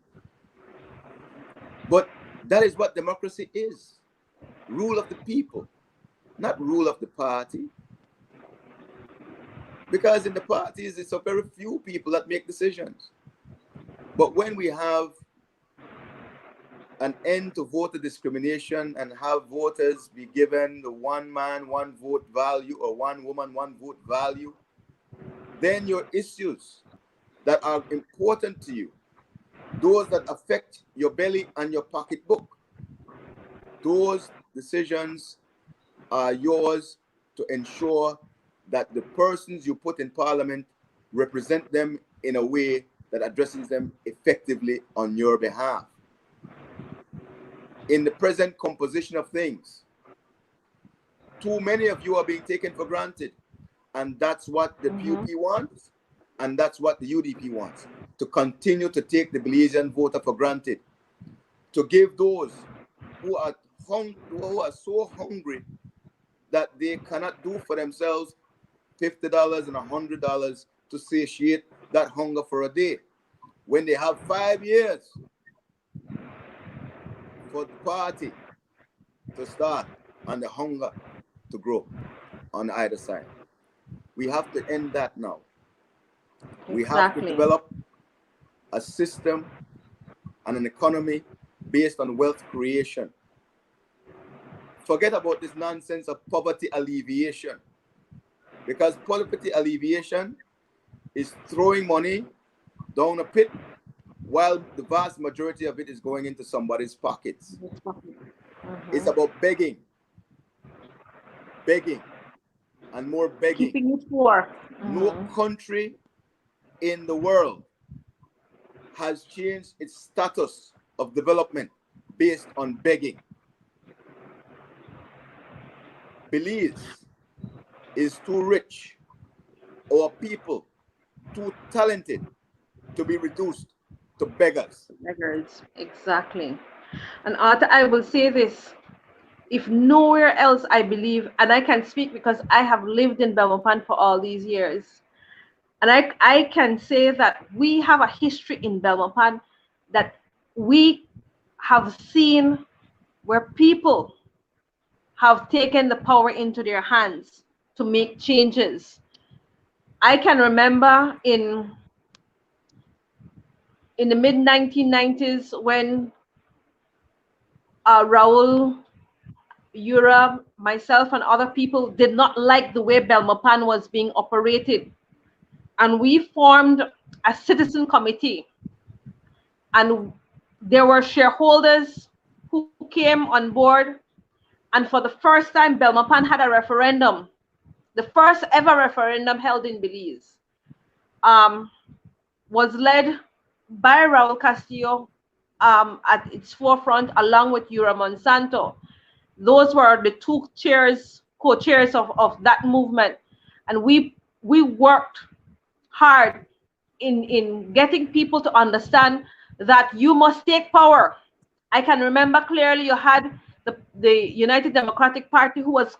But that is what democracy is. Rule of the people, not rule of the party. Because in the parties, it's a very few people that make decisions. But when we have an end to voter discrimination and have voters be given the one man, one vote value or one woman, one vote value, then your issues that are important to you, those that affect your belly and your pocketbook, those decisions are yours to ensure that the persons you put in parliament represent them in a way that addresses them effectively on your behalf. In the present composition of things, too many of you are being taken for granted. And that's what the PUP wants, and that's what the UDP wants, to continue to take the Belizean voter for granted, to give those who are so hungry that they cannot do for themselves $50 and $100 to satiate that hunger for a day, when they have 5 years for the party to start and the hunger to grow on either side. We have to end that now. Exactly. We have to develop a system and an economy based on wealth creation. Forget about this nonsense of poverty alleviation, because poverty alleviation is throwing money down a pit while the vast majority of it is going into somebody's pockets. It's about begging, and more begging. Keeping you poor. No country in the world has changed its status of development based on begging. Belize is too rich, our people too talented to be reduced to beggars. Beggars, exactly. And Arthur, I will say this. If nowhere else, I believe, and I can speak because I have lived in Belmopan for all these years, and I can say that we have a history in Belmopan that we have seen where people have taken the power into their hands to make changes. I can remember in the mid-1990s when Raul, Europe, myself, and other people did not like the way Belmopan was being operated. And we formed a citizen committee. And there were shareholders who came on board. And for the first time, Belmopan had a referendum, the first ever referendum held in Belize, was led by Raul Castillo at its forefront, along with Yura Monsanto. Those were the two co-chairs of that movement. And we worked hard in getting people to understand that you must take power. I can remember clearly you had the United Democratic Party, who was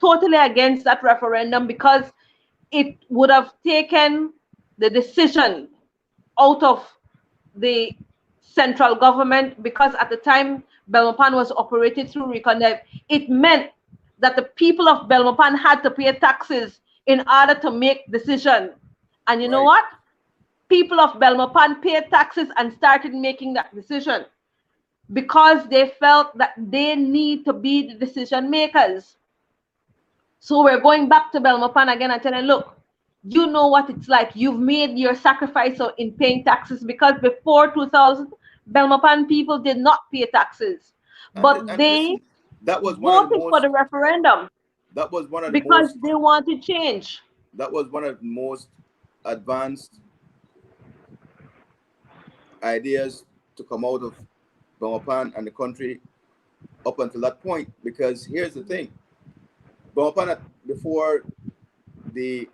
totally against that referendum because it would have taken the decision out of the central government, because at the time Belmopan was operated through Reconev. It meant that the people of Belmopan had to pay taxes in order to make decisions. And you know what? People of Belmopan paid taxes and started making that decision because they felt that they need to be the decision makers. So we're going back to Belmopan again and telling, look, You know what it's like. You've made your sacrifice in paying taxes, because before 2000, Belmopan people did not pay taxes, but And they listen, that was one of the voted for most the referendum that was one of the because most they wanted change. that was one of the most advanced ideas to come out of Bongapan and the country up until that point. Because here's the thing, Bongapan, before the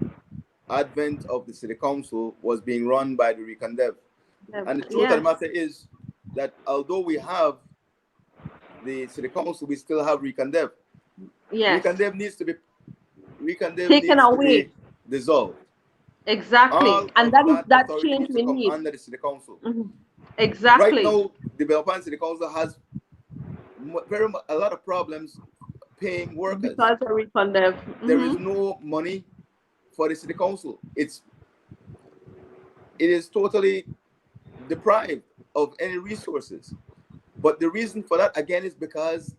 advent of the city council, was being run by the Recondev. And the truth of the Yes, matter is that although we have the city council, we still have Recondev. yes, Recondev needs to be taken away. dissolved. Exactly, All and of that is that that authority change needs to we come need. under the city council. Right Exactly. now, the Belpan City Council has a lot of problems paying workers. Because of Recondev. There is no money for the city council. It is totally deprived of any resources. But the reason for that again is because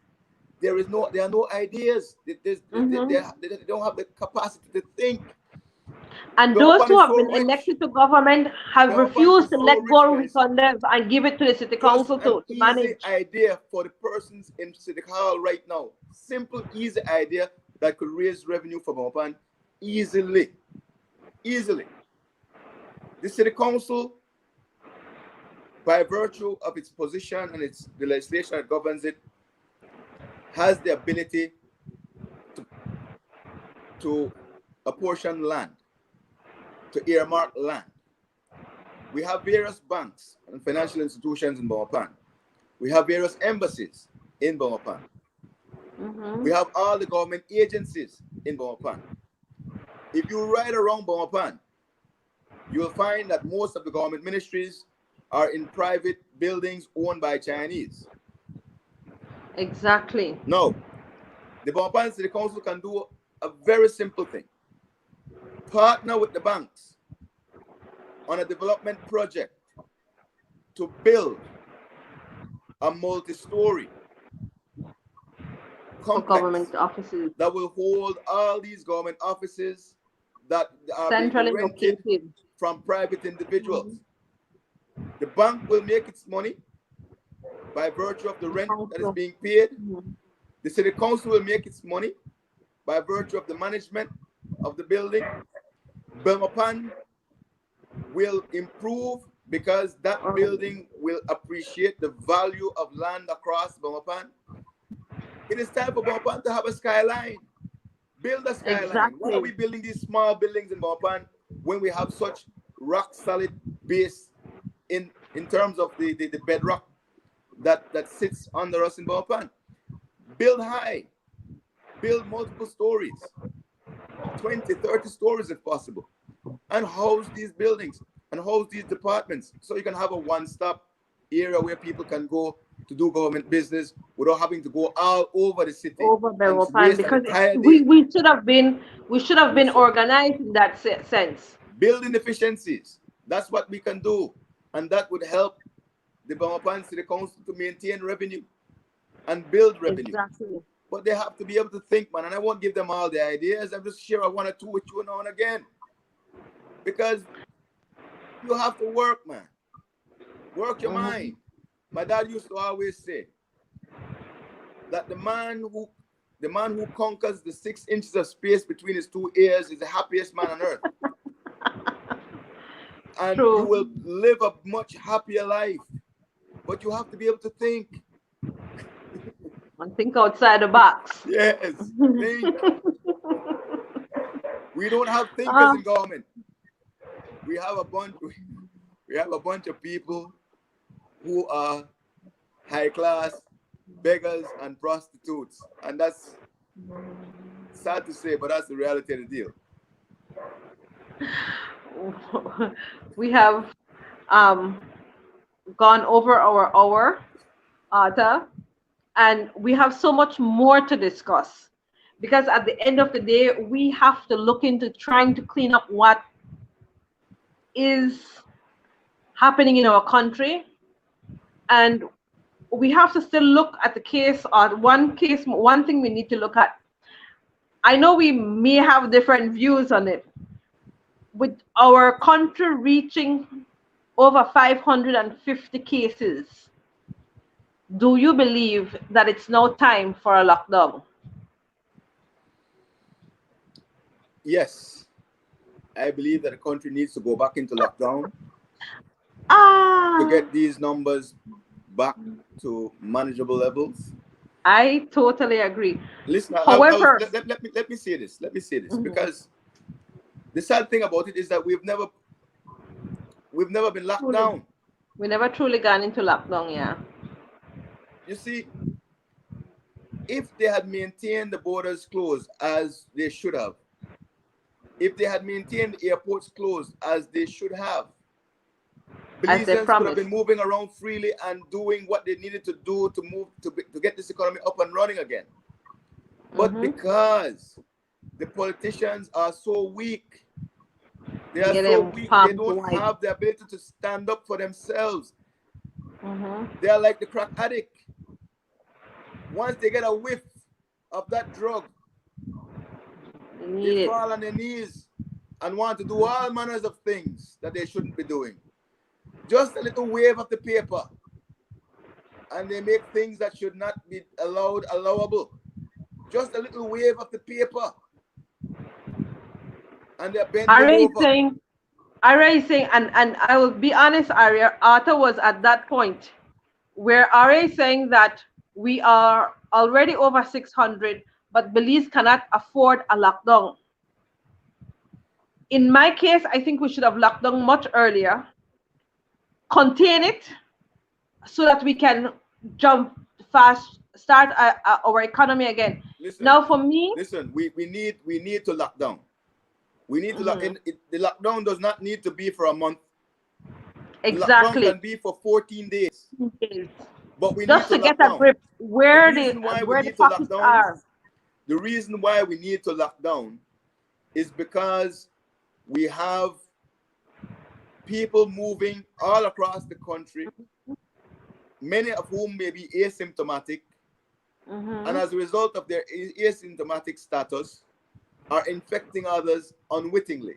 there are no ideas. They don't have the capacity to think. And those Belpan who is have so been rich. elected to government have Belpan refused is to so let rich, go of guys. Recondev and give it to the city Just council an to easy manage. idea for the persons in City Hall right now. Simple, easy idea that could raise revenue for Belpan easily. Easily. The City Council, by virtue of its position and the legislation that governs it, has the ability to apportion land, to earmark land. We have various banks and financial institutions in Bongapan. We have various embassies in Bongapan. We have all the government agencies in Bongapan. If you ride around Bongapan, you will find that most of the government ministries are in private buildings owned by Chinese. Exactly. No, the Bongapan City Council can do a very simple thing. Partner with the banks on a development project to build a multi-story complex government offices that will hold all these government offices that are centrally being rented located from private individuals. The bank will make its money by virtue of the rent that is being paid. The city council will make its money by virtue of the management of the building. Belmopan will improve because that building will appreciate the value of land across Belmopan. It is time for Belmopan to have a skyline. Build a skyline. Exactly. Why are we building these small buildings in Belmopan when we have such rock solid base in terms of the bedrock that sits under us in Belmopan? Build high. Build multiple stories. 20, 30 stories if possible. And house these buildings and house these departments so you can have a one-stop area where people can go to do government business without having to go all over the city. Over Belmopan, because we we should have been organized in that sense. Building efficiencies. That's what we can do. And that would help the Belmopan City Council to maintain revenue and build revenue. Exactly. But they have to be able to think, man. And I won't give them all the ideas. I'm just share one or two with you now and again. Because you have to work, man. Work your mind. My dad used to always say that the man who conquers the 6 inches of space between his 2 ears is the happiest man on earth. And True. You will live a much happier life. But you have to be able to think. And think outside the box. Yes, think. We don't have thinkers in government. We have a bunch of people who are high class beggars and prostitutes, and that's sad to say, but that's the reality of the deal. We have gone over our hour, Arthur, and we have so much more to discuss, because at the end of the day, we have to look into trying to clean up what is happening in our country, and we have to still look at the case, or one thing we need to look at. I know we may have different views on it, with our country reaching over 550 cases, do you believe that it's now time for a lockdown? Yes, I believe that the country needs to go back into lockdown to Ah, get these numbers back to manageable levels. I totally agree. Listen, However, let me say this. Let me say this mhm, because the sad thing about it is that we've never been locked truly, down. we never truly gone into lockdown, yeah. You see, if they had maintained the borders closed as they should have, if they had maintained the airports closed as they should have, As they Belizeans could have promised. been moving around freely and doing what they needed to do to to get this economy up and running again. But Mm-hmm. because the politicians are so weak, they They are get so them weak, they palms don't wide. have the ability to stand up for themselves. Mm-hmm. They are like the crack addict. Once they get a whiff of that drug, They they need it. fall on their knees and want to do all manners of things that they shouldn't be doing. Just a little wave of the paper, and they make things that should not be allowable. Just a little wave of the paper, and they're bending Arya is over. saying, and I will be honest, Arya, Arthur was at that point where Arya is saying that we are already over 600, but Belize cannot afford a lockdown. In my case, I think we should have locked down much earlier, contain it so that we can jump fast, start our economy again. Listen, Now, for me, listen. We need to lock down. We need to lock mhm, in. The lockdown does not need to be for a month. The lockdown exactly, can be for 14 days. But we need just to to get lock a down. grip The where reason why we the need to lock pockets down, are. the reason why we need to lock down is because we have people moving all across the country, many of whom may be asymptomatic, and Mm-hmm. as a result of their asymptomatic status, are infecting others unwittingly.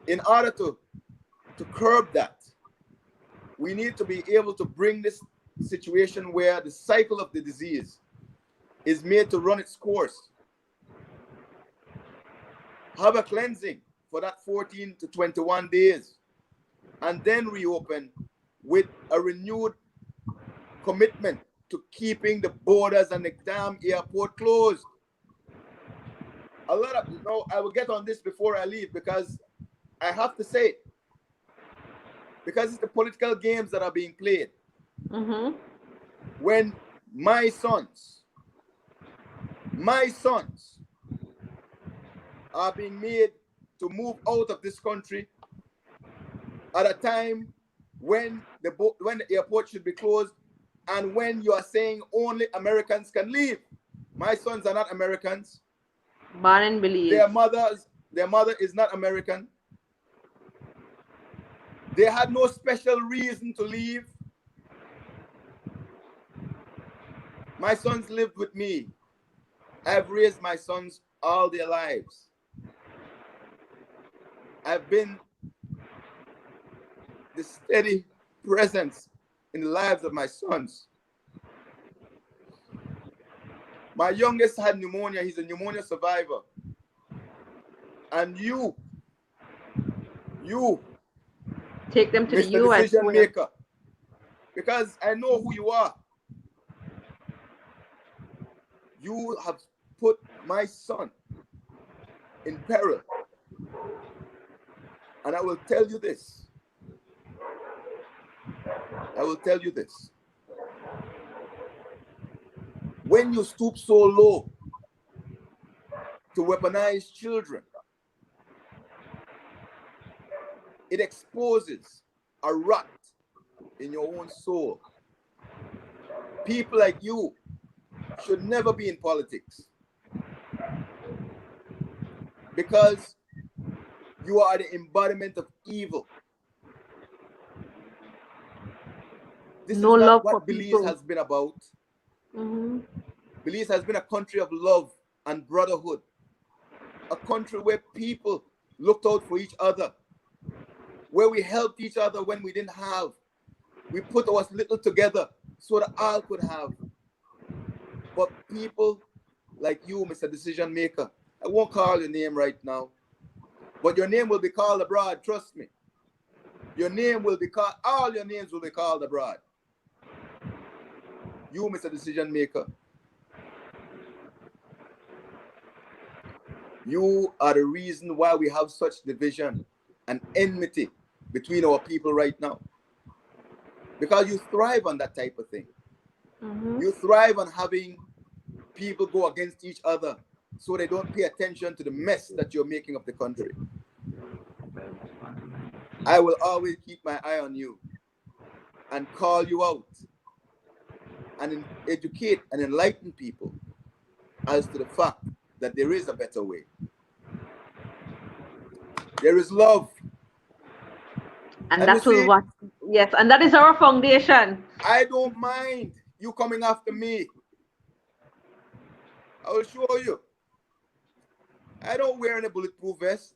In order to curb that, we need to be able to bring this situation where the cycle of the disease is made to run its course. Have a cleansing for that 14 to 21 days, and then reopen with a renewed commitment to keeping the borders and the damn airport closed. A lot of, no, I will get on this before I leave because I have to say it, because it's the political games that are being played. Mm-hmm. When my sons are being made to move out of this country at a time when the airport should be closed, and when you are saying only Americans can leave. My sons are not Americans. Born in Belize. Their mother is not American. They had no special reason to leave. My sons lived with me. I've raised my sons all their lives. I've been the steady presence in the lives of my sons. My youngest had pneumonia. He's a pneumonia survivor. And you Take them to the Mr. US. Decision Maker, because I know who you are. You have put my son in peril. And I will tell you this. When you stoop so low to weaponize children, it exposes a rot in your own soul. People like you should never be in politics, because you are the embodiment of evil. This No is not love for what Belize people. has been about. Mm-hmm. Belize has been a country of love and brotherhood, a country where people looked out for each other, where we helped each other when we didn't have. We put our little together so that all could have. But people like you, Mr. Decision Maker, I won't call your name right now, but your name will be called abroad, trust me. Your name will be called, all your names will be called abroad. You, Mr. Decision Maker, you are the reason why we have such division and enmity between our people right now. Because you thrive on that type of thing. Mm-hmm. You thrive on having people go against each other so they don't pay attention to the mess that you're making of the country. I will always keep my eye on you and call you out and educate and enlighten people as to the fact that there is a better way. There is love. And that will what, yes, and that is our foundation. I don't mind you coming after me. I will show you. I don't wear any bulletproof vest.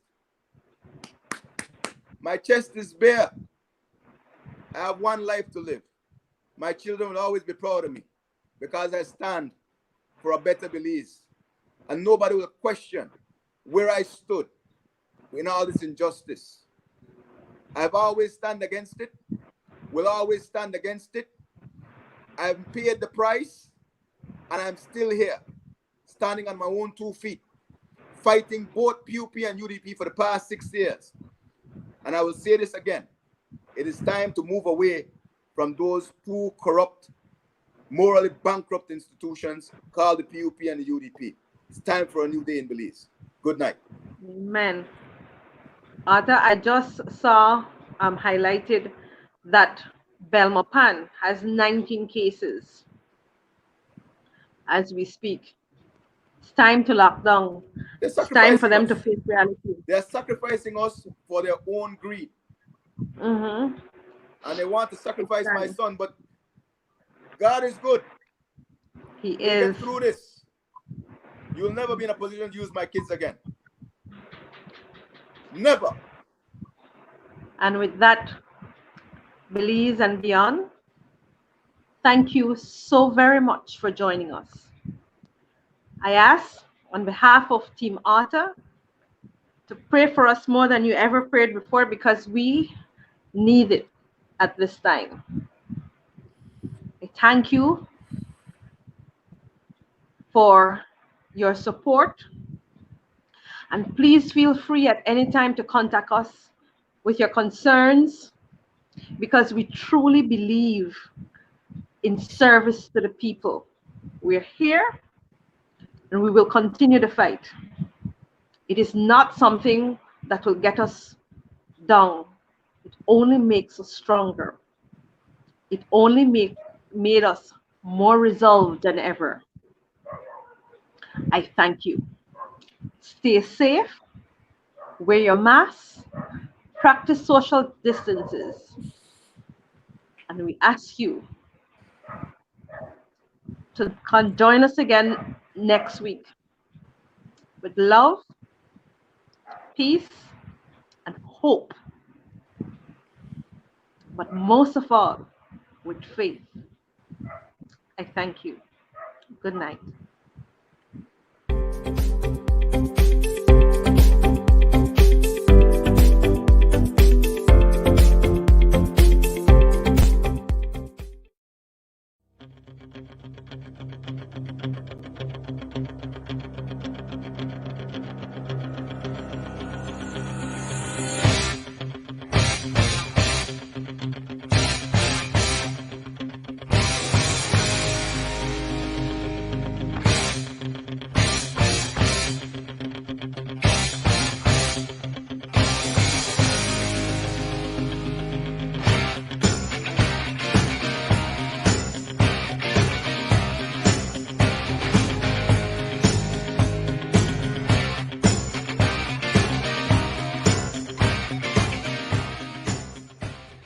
My chest is bare. I have one life to live. My children will always be proud of me because I stand for a better Belize. And nobody will question where I stood in all this injustice. I've always stand against it, will always stand against it. I've paid the price, and I'm still here, standing on my own 2 feet, fighting both PUP and UDP for the past 6 years. And I will say this again, it is time to move away from those two corrupt, morally bankrupt institutions called the PUP and the UDP. It's time for a new day in Belize. Good night. Amen. Arthur, I just saw highlighted that Belmopan has 19 cases as we speak. It's time to lock down. It's time for them to face reality. They're sacrificing us for their own greed. Mm-hmm. And they want to sacrifice my son, but God is good. He we'll is. get through this. You'll never be in a position to use my kids again. Never. And with that, Belize and beyond, thank you so very much for joining us. I ask on behalf of Team Arthur to pray for us more than you ever prayed before, because we need it at this time. I thank you for your support, and please feel free at any time to contact us with your concerns, because we truly believe in service to the people. We're here and we will continue to fight. It is not something that will get us down. It only makes us stronger. It only made us more resolved than ever. I thank you. Stay safe, wear your mask, practice social distances, and we ask you to join us again next week with love, peace, and hope, but most of all, with faith. I thank you. Good night.